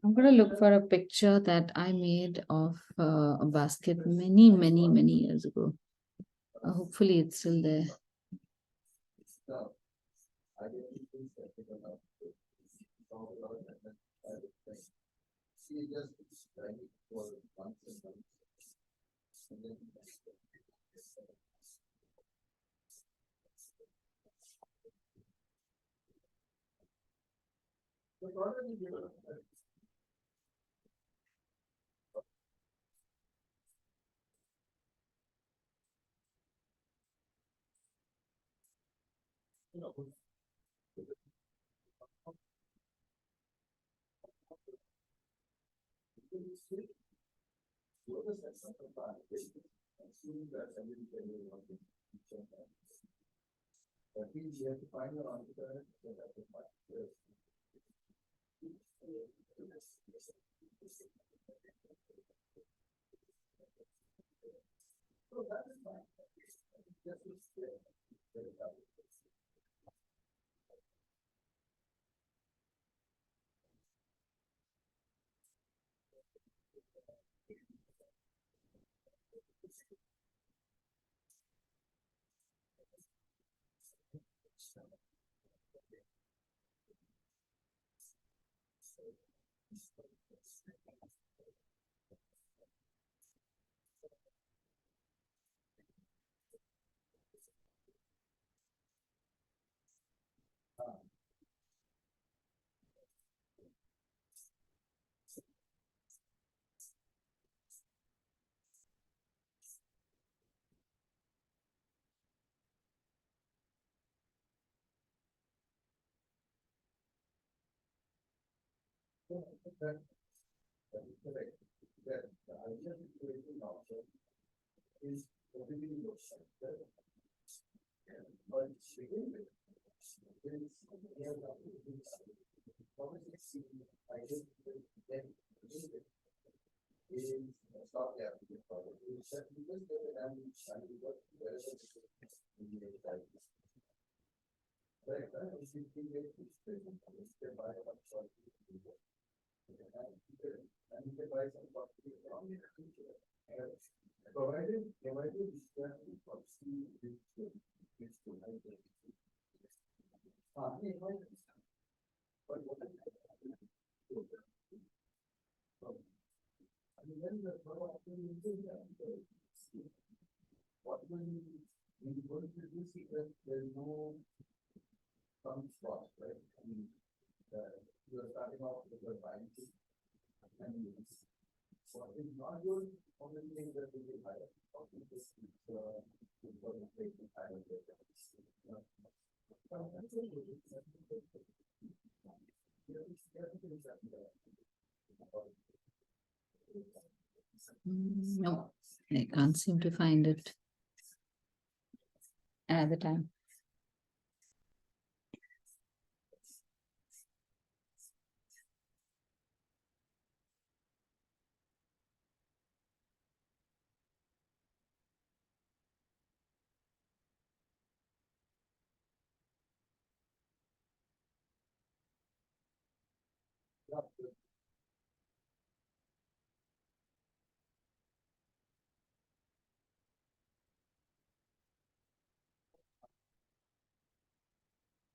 I'm going to look for a picture that I made of a basket many years ago. Hopefully, it's still there. No, I can't seem to find it at the time.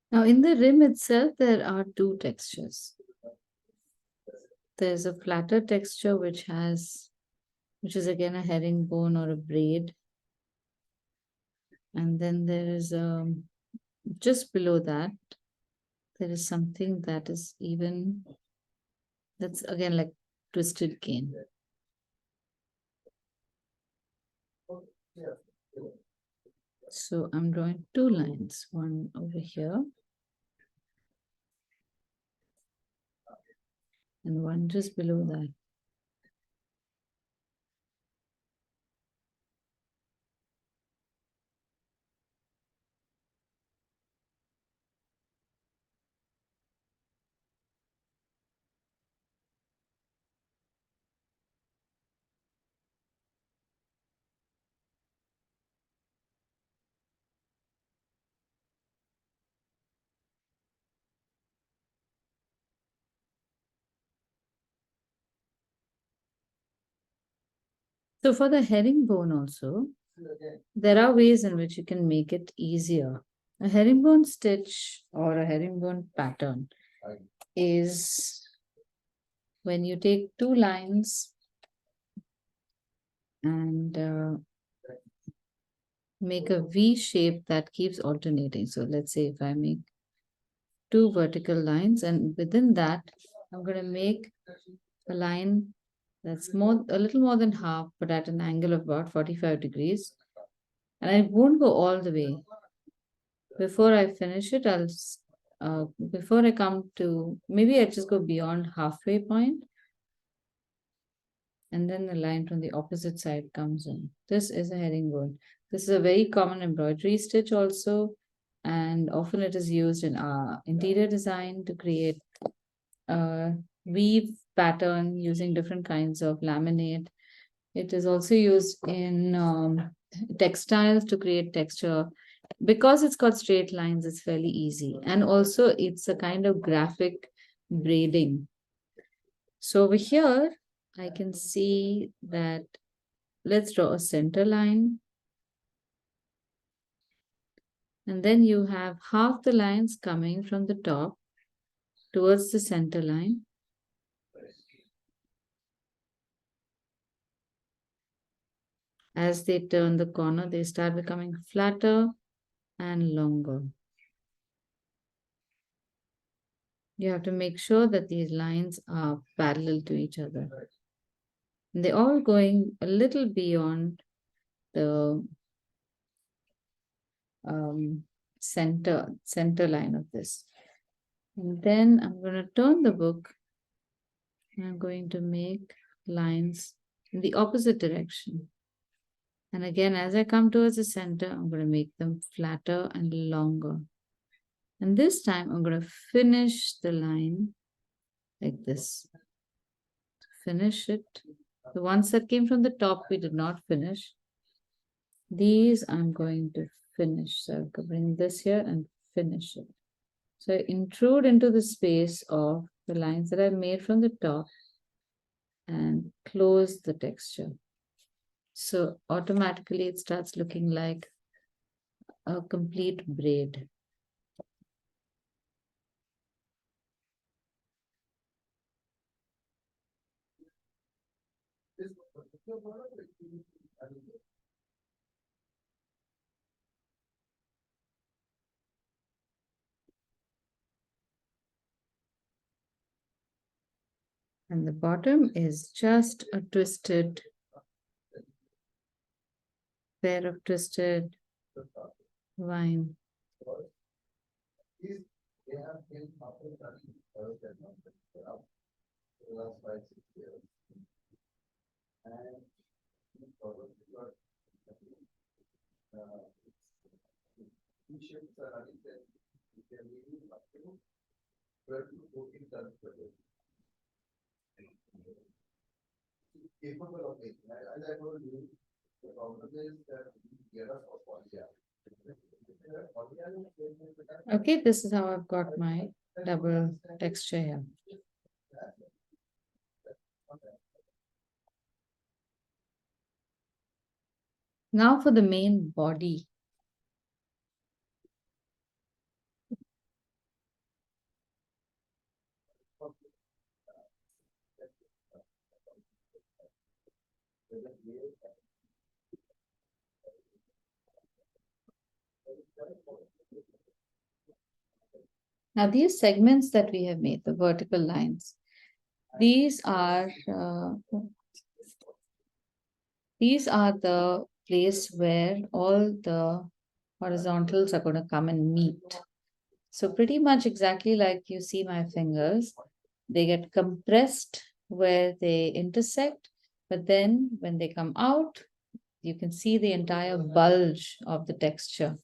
Now, in the rim itself, there are two textures. There's a flatter texture which is again a herringbone or a braid. And then there is just below that, there is something that is even, that's again like twisted cane. So I'm drawing two lines, one over here and one just below that. So for the herringbone also, there are ways in which you can make it easier. A herringbone stitch or a herringbone pattern is when you take two lines and make a V shape that keeps alternating. So let's say if I make two vertical lines and within that, I'm going to make a line that's a little more than half, but at an angle of about 45 degrees. And I won't go all the way. Before I finish it, before I come to, maybe I just go beyond halfway point, and then the line from the opposite side comes in. This is a herringbone. This is a very common embroidery stitch also, and often it is used in interior design to create a weave pattern using different kinds of laminate. It is also used in textiles to create texture. Because it's got straight lines, it's fairly easy. And also it's a kind of graphic braiding. So over here, I can see that, let's draw a center line. And then you have half the lines coming from the top towards the center line. As they turn the corner, they start becoming flatter and longer. You have to make sure that these lines are parallel to each other. And they're all going a little beyond the center line of this. And then I'm going to turn the book and I'm going to make lines in the opposite direction. And again, as I come towards the center, I'm going to make them flatter and longer. And this time I'm going to finish the line like this. Finish it. The ones that came from the top, we did not finish. These I'm going to finish. So I'll bring this here and finish it. So I intrude into the space of the lines that I made from the top. and close the texture. So automatically it starts looking like a complete braid. And the bottom is just a twisted pair of twisted vine. Okay, this is how I've got my double texture here. Now for the main body. Now these segments that we have made, the vertical lines, these are the place where all the horizontals are going to come and meet. So pretty much exactly like you see my fingers, they get compressed where they intersect, but then when they come out, you can see the entire bulge of the texture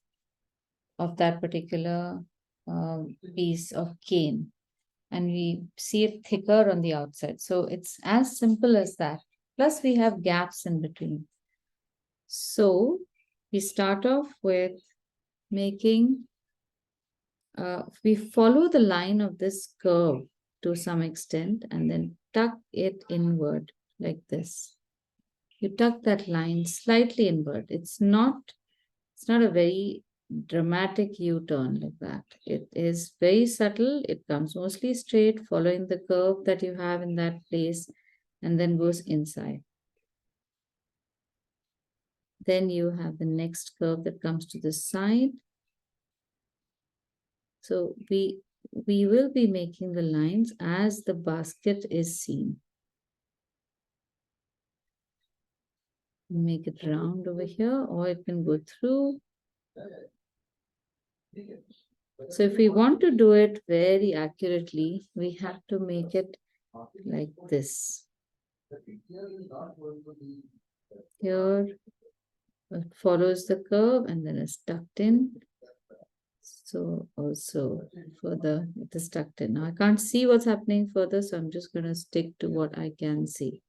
of that particular piece of cane. And we see it thicker on the outside. So it's as simple as that. Plus we have gaps in between. So we start off with making, we follow the line of this curve to some extent and then tuck it inward like this. You tuck that line slightly inward. It's not a very dramatic U-turn like that. It is very subtle. It comes mostly straight, following the curve that you have in that place, and then goes inside. Then you have the next curve that comes to the side. So we will be making the lines as the basket is seen. Make it round over here, or it can go through. So if we want to do it very accurately, we have to make it like this. Here it follows the curve and then is tucked in. So also further it is tucked in. Now I can't see what's happening further, so I'm just going to stick to what I can see.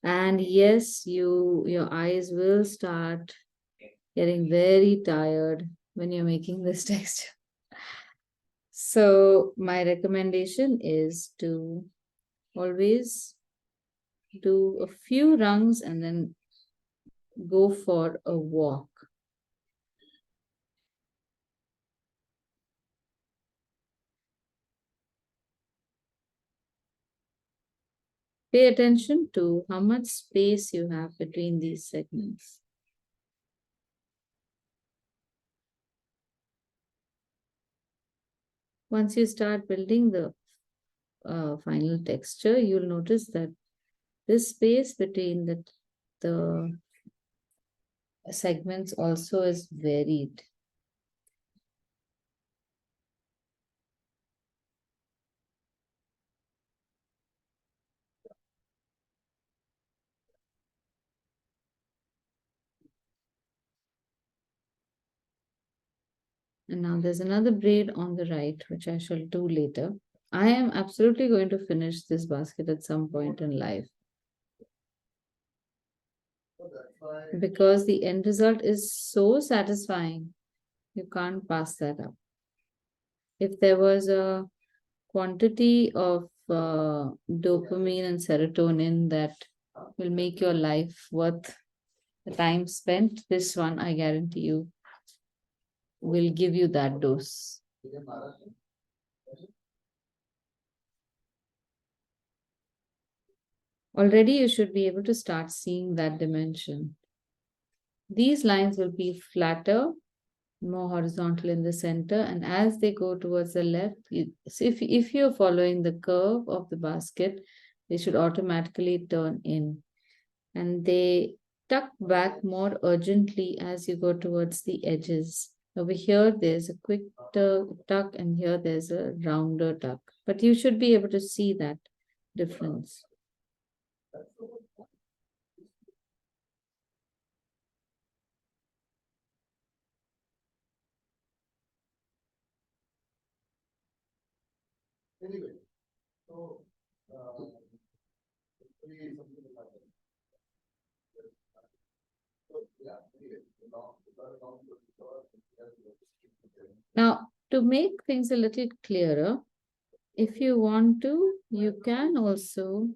And yes, your eyes will start getting very tired when you're making this texture. So my recommendation is to always do a few rungs and then go for a walk. Pay attention to how much space you have between these segments. Once you start building the final texture, you'll notice that this space between the segments also is varied. And now there's another braid on the right, which I shall do later. I am absolutely going to finish this basket at some point in life, because the end result is so satisfying. You can't pass that up. If there was a quantity of dopamine and serotonin that will make your life worth the time spent. This one, I guarantee you, will give you that dose. Already you should be able to start seeing that dimension. These lines will be flatter, more horizontal in the center, and as they go towards the left, so if you're following the curve of the basket, they should automatically turn in. And they tuck back more urgently as you go towards the edges. Over here, there's a quick tuck, and here there's a rounder tuck. But you should be able to see that difference. Now, to make things a little clearer, if you want to, you can also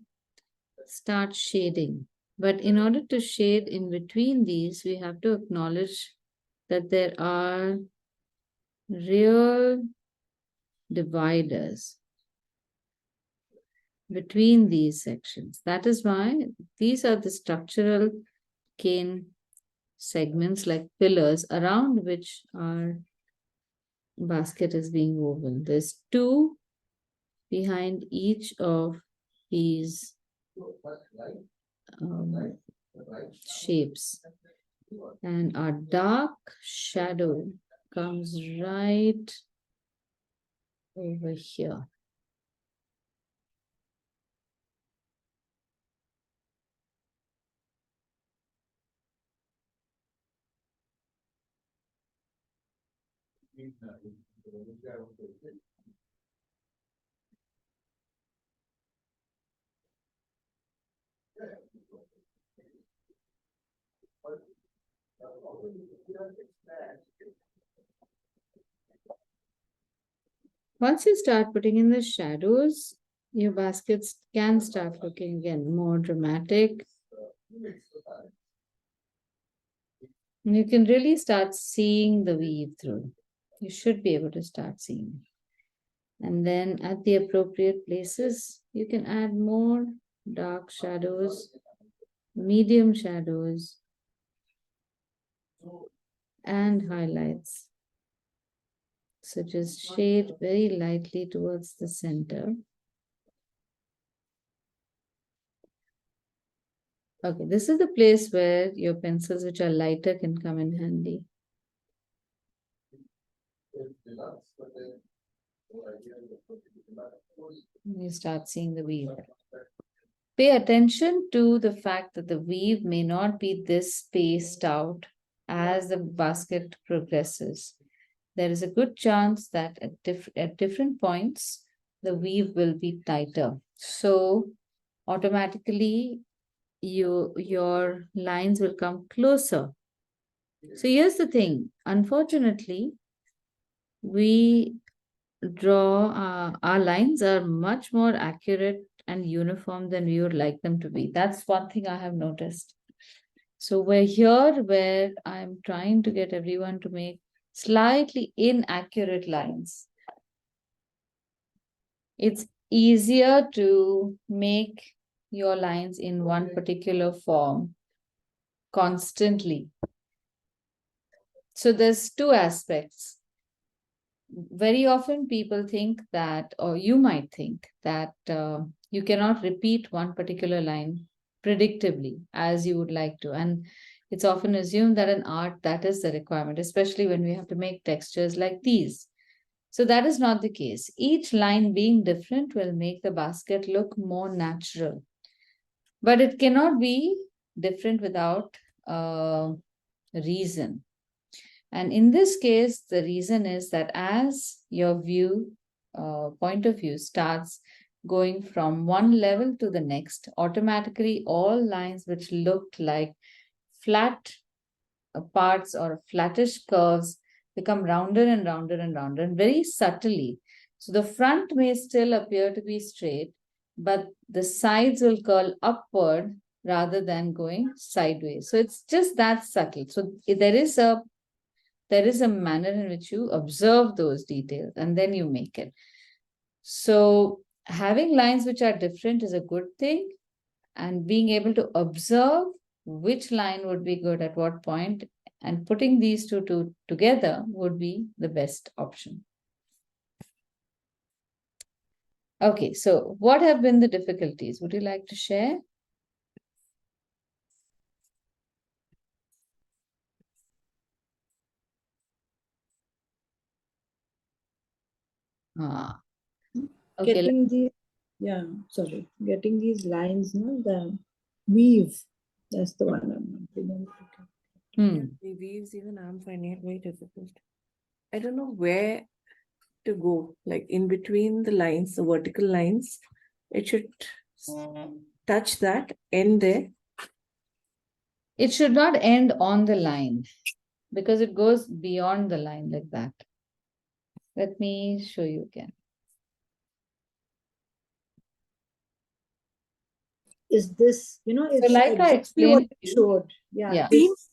start shading. But in order to shade in between these, we have to acknowledge that there are real dividers between these sections. That is why these are the structural cane segments, like pillars, around which our basket is being woven. There's two behind each of these shapes, and our dark shadow comes right over here. Once you start putting in the shadows, your baskets can start looking again more dramatic. You can really start seeing the weave through. You should be able to start seeing. And then at the appropriate places, you can add more dark shadows, medium shadows, and highlights. So just shade very lightly towards the center. Okay, this is the place where your pencils, which are lighter, can come in handy. You start seeing the weave. Pay attention to the fact that the weave may not be this spaced out as the basket progresses. There is a good chance that at different points, the weave will be tighter. So automatically, your lines will come closer. So here's the thing. Unfortunately, we draw our lines are much more accurate and uniform than we would like them to be. That's one thing I have noticed. So we're here where I'm trying to get everyone to make slightly inaccurate lines. It's easier to make your lines in one particular form constantly. So there's two aspects. Very often people think that, or you might think that you cannot repeat one particular line predictably as you would like to. And it's often assumed that in art, that is the requirement, especially when we have to make textures like these. So that is not the case. Each line being different will make the basket look more natural. But it cannot be different without reason. And in this case, the reason is that as your point of view starts going from one level to the next, automatically all lines which looked like flat parts or flattish curves become rounder and rounder and rounder, and very subtly. So the front may still appear to be straight, but the sides will curl upward rather than going sideways. So it's just that subtle. So there is a manner in which you observe those details and then you make it. So having lines which are different is a good thing, and being able to observe which line would be good at what point and putting these two together would be the best option. Okay, so what have been the difficulties? Would you like to share? Ah, okay. Getting these, getting these lines, no, the weave. That's the one I'm not being able to get. Hmm. The weaves, even I'm finding it very difficult. I don't know where to go, like in between the lines, the vertical lines. It should touch that end there. It should not end on the line because it goes beyond the line like that. Let me show you again. Is this, you know, it's like I exactly what explained you to you, showed. Yeah. yeah. This,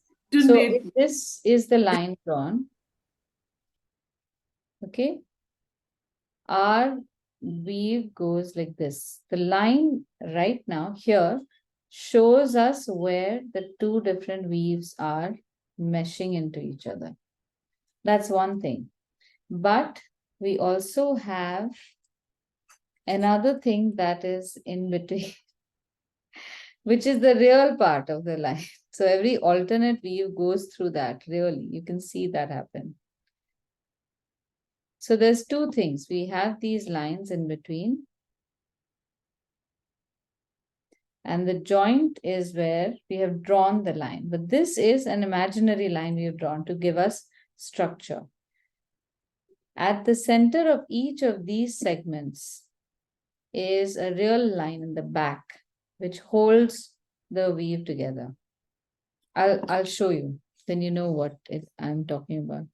So if this is the line drawn, okay, our weave goes like this. The line right now here shows us where the two different weaves are meshing into each other. That's one thing. But we also have another thing that is in between, which is the real part of the line. So every alternate weave goes through that, really. You can see that happen. So there's two things. We have these lines in between. And the joint is where we have drawn the line. But this is an imaginary line we have drawn to give us structure. At the center of each of these segments is a real line in the back, which holds the weave together. I'll show you, then you know what I'm talking about.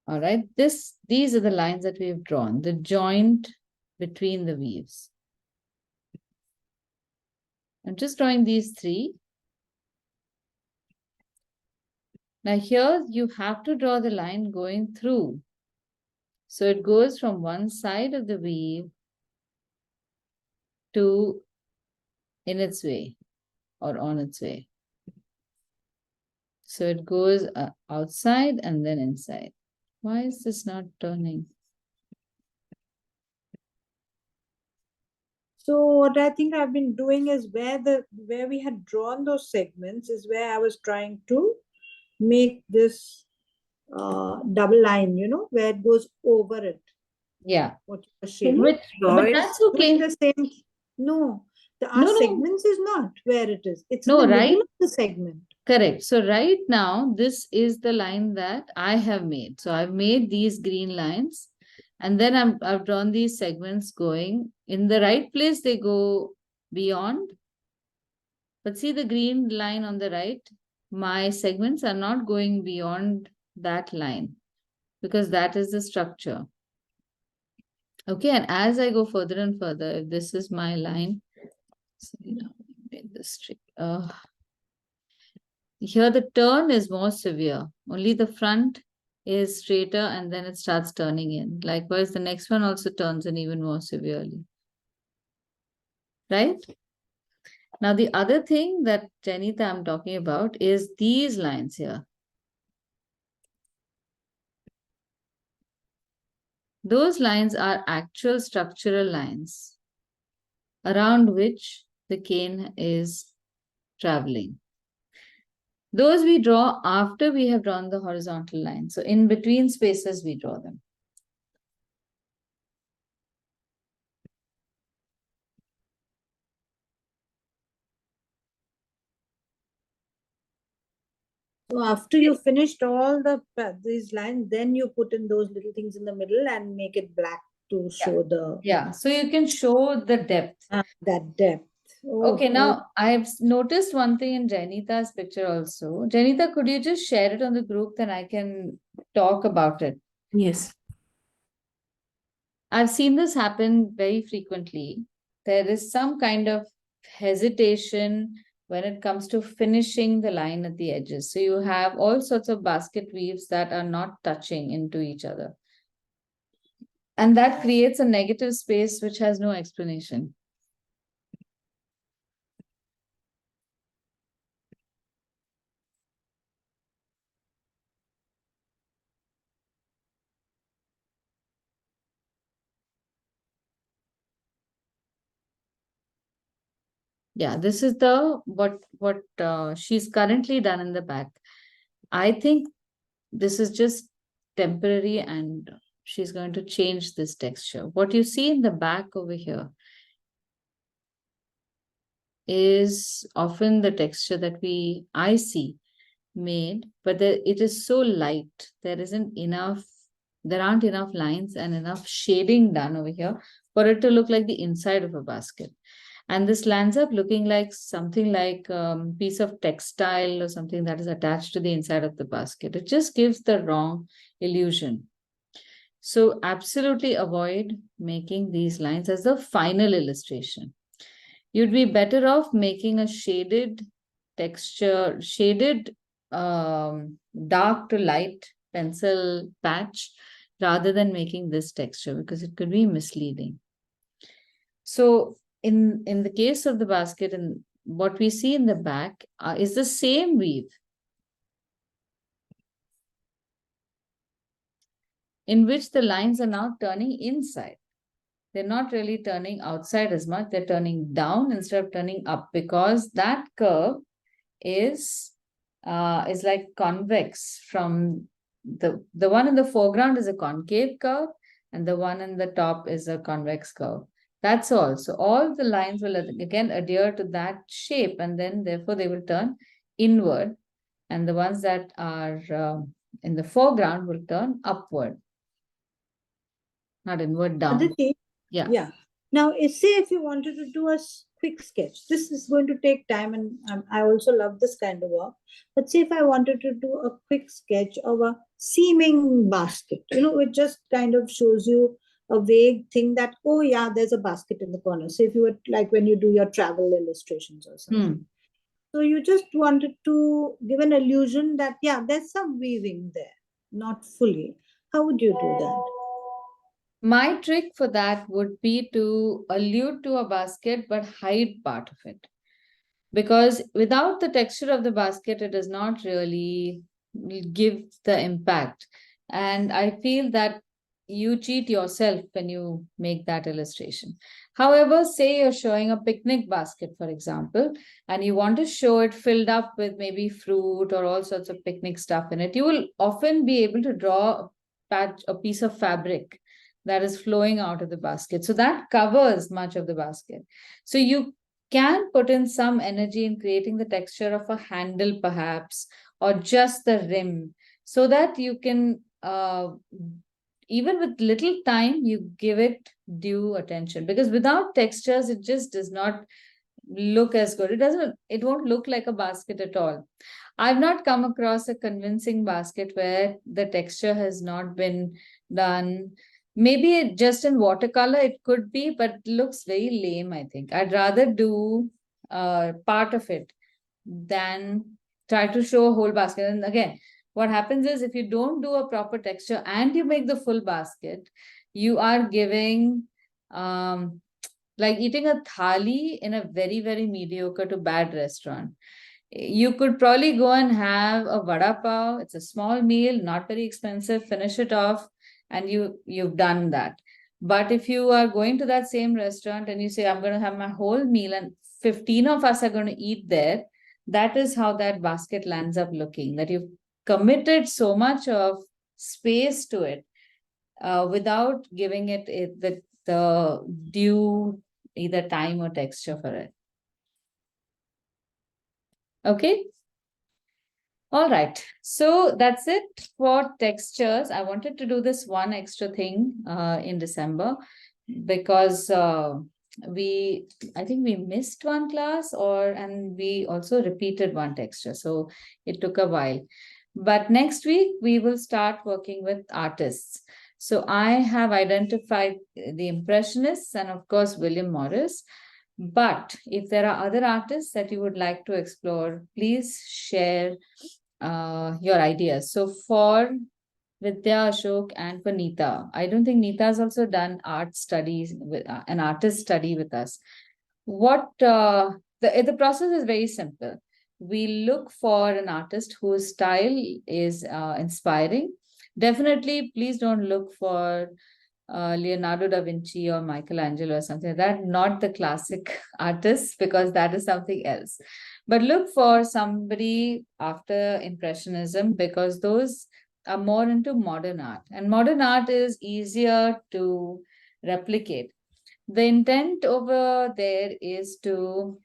All right, these are the lines that we've drawn, the joint between the weaves. I'm just drawing these three. Now here you have to draw the line going through. So it goes from one side of the weave to in its way or on its way. So it goes outside and then inside. Why is this not turning? so what I think I've been doing is where we had drawn those segments is where I was trying to make this double line, you know, where it goes over it. Yeah. What you were shading. But that's Doing okay. the same. No, our No. segments is not where it is. It's No, in the right? middle of the segment. Correct. So right now, this is the line that I have made. So I've made these green lines, and then I've drawn these segments going in the right place. They go beyond. But see the green line on the right, my segments are not going beyond that line because that is the structure. Okay, and as I go further and further, if this is my line, so made this straight. Here the turn is more severe. Only the front is straighter and then it starts turning in. Likewise, the next one also turns in even more severely. Right? Now, the other thing that Janita I'm talking about is these lines here. Those lines are actual structural lines around which the cane is traveling. Those we draw after we have drawn the horizontal line. So in between spaces, we draw them. So after you finished all these lines, then you put in those little things in the middle and make it black to show the Yeah, so you can show the depth. that depth. Okay, now I've noticed one thing in Janita's picture also. Janita, could you just share it on the group, then I can talk about it? Yes. I've seen this happen very frequently. There is some kind of hesitation when it comes to finishing the line at the edges. So you have all sorts of basket weaves that are not touching into each other. And that creates a negative space which has no explanation. Yeah, this is the what she's currently done in the back. I think this is just temporary and she's going to change this texture. What you see in the back over here is often the texture that I see made, but it is so light. There aren't enough lines and enough shading done over here for it to look like the inside of a basket. And this lands up looking like something like a piece of textile or something that is attached to the inside of the basket. It just gives the wrong illusion. So absolutely avoid making these lines as the final illustration. You'd be better off making a shaded texture, shaded dark to light pencil patch rather than making this texture, because it could be misleading. So in the case of the basket, and what we see in the back is the same weave in which the lines are now turning inside. They're not really turning outside as much, they're turning down instead of turning up, because that curve is like convex from the one in the foreground is a concave curve and the one in the top is a convex curve. That's all. So all the lines will again adhere to that shape, and then therefore they will turn inward, and the ones that are in the foreground will turn upward, not inward, down. Aditi, Yeah. yeah. Now, say if you wanted to do a quick sketch, this is going to take time, and I also love this kind of work. But say if I wanted to do a quick sketch of a seeming basket, it just kind of shows you a vague thing that, oh yeah, there's a basket in the corner. So if you were like when you do your travel illustrations or something. So you just wanted to give an illusion that, yeah, there's some weaving there, not fully. How would you do that? My trick for that would be to allude to a basket but hide part of it. Because without the texture of the basket, it does not really give the impact. And I feel that you cheat yourself when you make that illustration. However, say you're showing a picnic basket, for example, and you want to show it filled up with maybe fruit or all sorts of picnic stuff in it, you will often be able to draw a piece of fabric that is flowing out of the basket. So that covers much of the basket. So you can put in some energy in creating the texture of a handle, perhaps, or just the rim, so that you can, even with little time, you give it due attention. Because without textures, it just does not look as good. It won't look like a basket at all. I've not come across a convincing basket where the texture has not been done. Maybe just in watercolor it could be, but it looks very lame, I think. I'd rather do part of it than try to show a whole basket. And again, what happens is if you don't do a proper texture and you make the full basket, you are giving like eating a thali in a very, very mediocre to bad restaurant. You could probably go and have a vada pav. It's a small meal, not very expensive, finish it off, and you've done that. But if you are going to that same restaurant and you say, I'm going to have my whole meal and 15 of us are going to eat there, that is how that basket lands up looking, that you've committed so much of space to it without giving it the due either time or texture for it. Okay. All right. So that's it for textures. I wanted to do this one extra thing in December because I think we missed one class, and we also repeated one texture. So it took a while. But next week we will start working with artists. So I have identified the Impressionists and of course William Morris. But if there are other artists that you would like to explore, please share your ideas. So for Vidya, Ashok, and for Neeta, I don't think Neeta has also done art studies with an artist study with us. What the process is very simple. We look for an artist whose style is inspiring. Definitely, please don't look for Leonardo da Vinci or Michelangelo or something like that, not the classic artists, because that is something else. But look for somebody after Impressionism, because those are more into modern art, and modern art is easier to replicate. The intent over there is to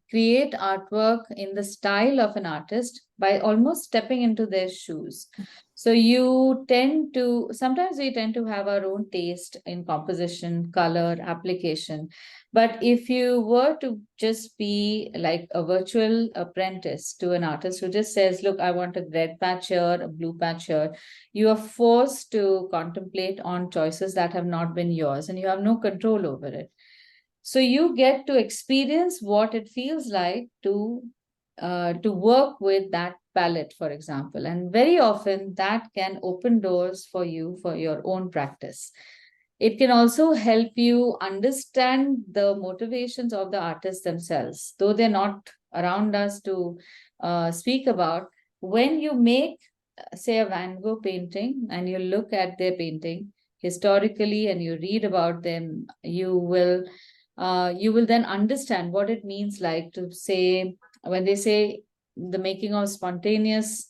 create artwork in the style of an artist by almost stepping into their shoes. So sometimes we tend to have our own taste in composition, color, application. But if you were to just be like a virtual apprentice to an artist who just says, look, I want a red patch here, a blue patch here, you are forced to contemplate on choices that have not been yours and you have no control over it. So you get to experience what it feels like to work with that palette, for example. And very often that can open doors for you for your own practice. It can also help you understand the motivations of the artists themselves, though they're not around us to speak about. When you make, say, a Van Gogh painting and you look at their painting historically and you read about them, you will then understand what it means like to say, when they say the making of spontaneous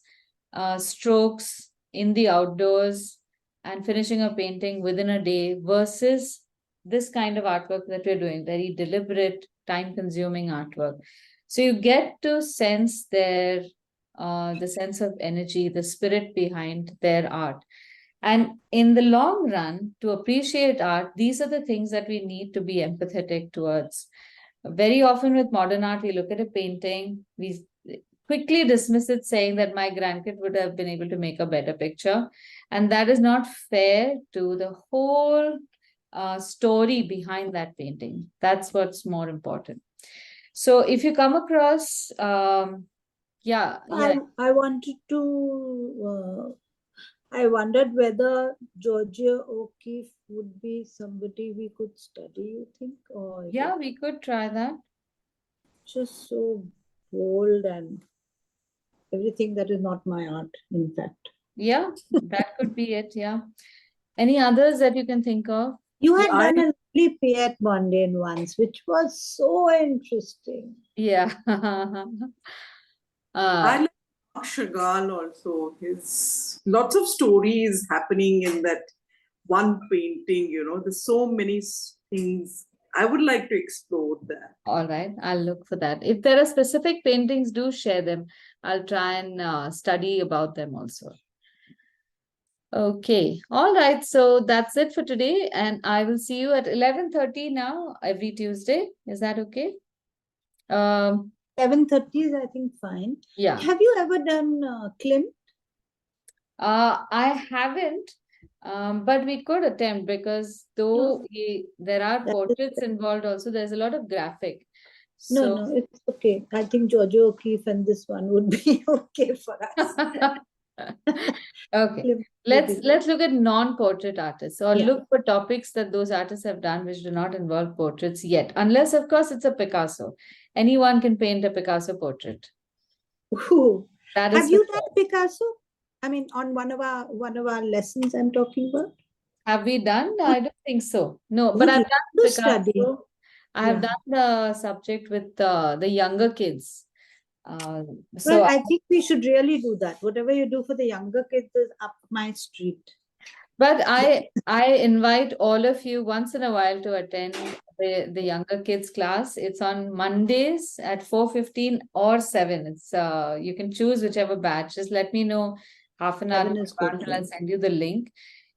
strokes in the outdoors and finishing a painting within a day versus this kind of artwork that we're doing, very deliberate, time consuming artwork. So you get to sense their the sense of energy, the spirit behind their art. And in the long run, to appreciate art, these are the things that we need to be empathetic towards. Very often with modern art, we look at a painting, we quickly dismiss it, saying that my grandkid would have been able to make a better picture. And that is not fair to the whole story behind that painting. That's what's more important. So if you come across, I wanted to I wondered whether Georgia O'Keeffe would be somebody we could study, you think? Or yeah, we could try that. Just so bold and everything that is not my art, in fact. Yeah, that could be it. Yeah. Any others that you can think of? You had done a lovely Piet Mondane once, which was so interesting. Yeah. I like Mark Chagall also. His lots of stories happening in that one painting, you know, there's so many things. I would like to explore that. All right, I'll look for that. If there are specific paintings, do share them. I'll try and study about them also. Okay, all right. So that's it for today, and I will see you at 11:30 now every Tuesday. Is that okay? 7:30 is, I think, fine. Yeah. Have you ever done Klimt? I haven't, but we could attempt, because though there are portraits involved also, there's a lot of graphic. No, it's okay. I think Georgia O'Keeffe and this one would be okay for us. Okay, let's look at non-portrait artists, or look for topics that those artists have done which do not involve portraits yet, unless of course it's a Picasso. Anyone can paint a Picasso portrait. Ooh. Have you done Picasso? I mean, on one of our lessons I'm talking about. Have we done? I don't think so. No, but I've done Picasso. Study. I have done the subject with the younger kids. So I think we should really do that. Whatever you do for the younger kids is up my street. But I invite all of you once in a while to attend the younger kids class. It's on Mondays at 4:15 or 7. It's you can choose whichever batch. Just let me know half an hour until I'll send you the link.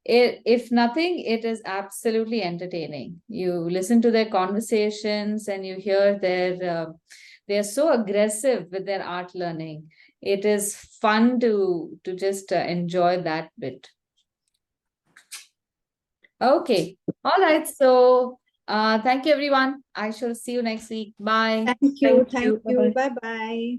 if nothing, it is absolutely entertaining. You listen to their conversations and you hear they're so aggressive with their art learning. It is fun to just enjoy that bit. Okay, all right. So thank you, everyone. I shall see you next week. Bye. Thank you. Thank you. Thank you. Bye-bye. Bye bye.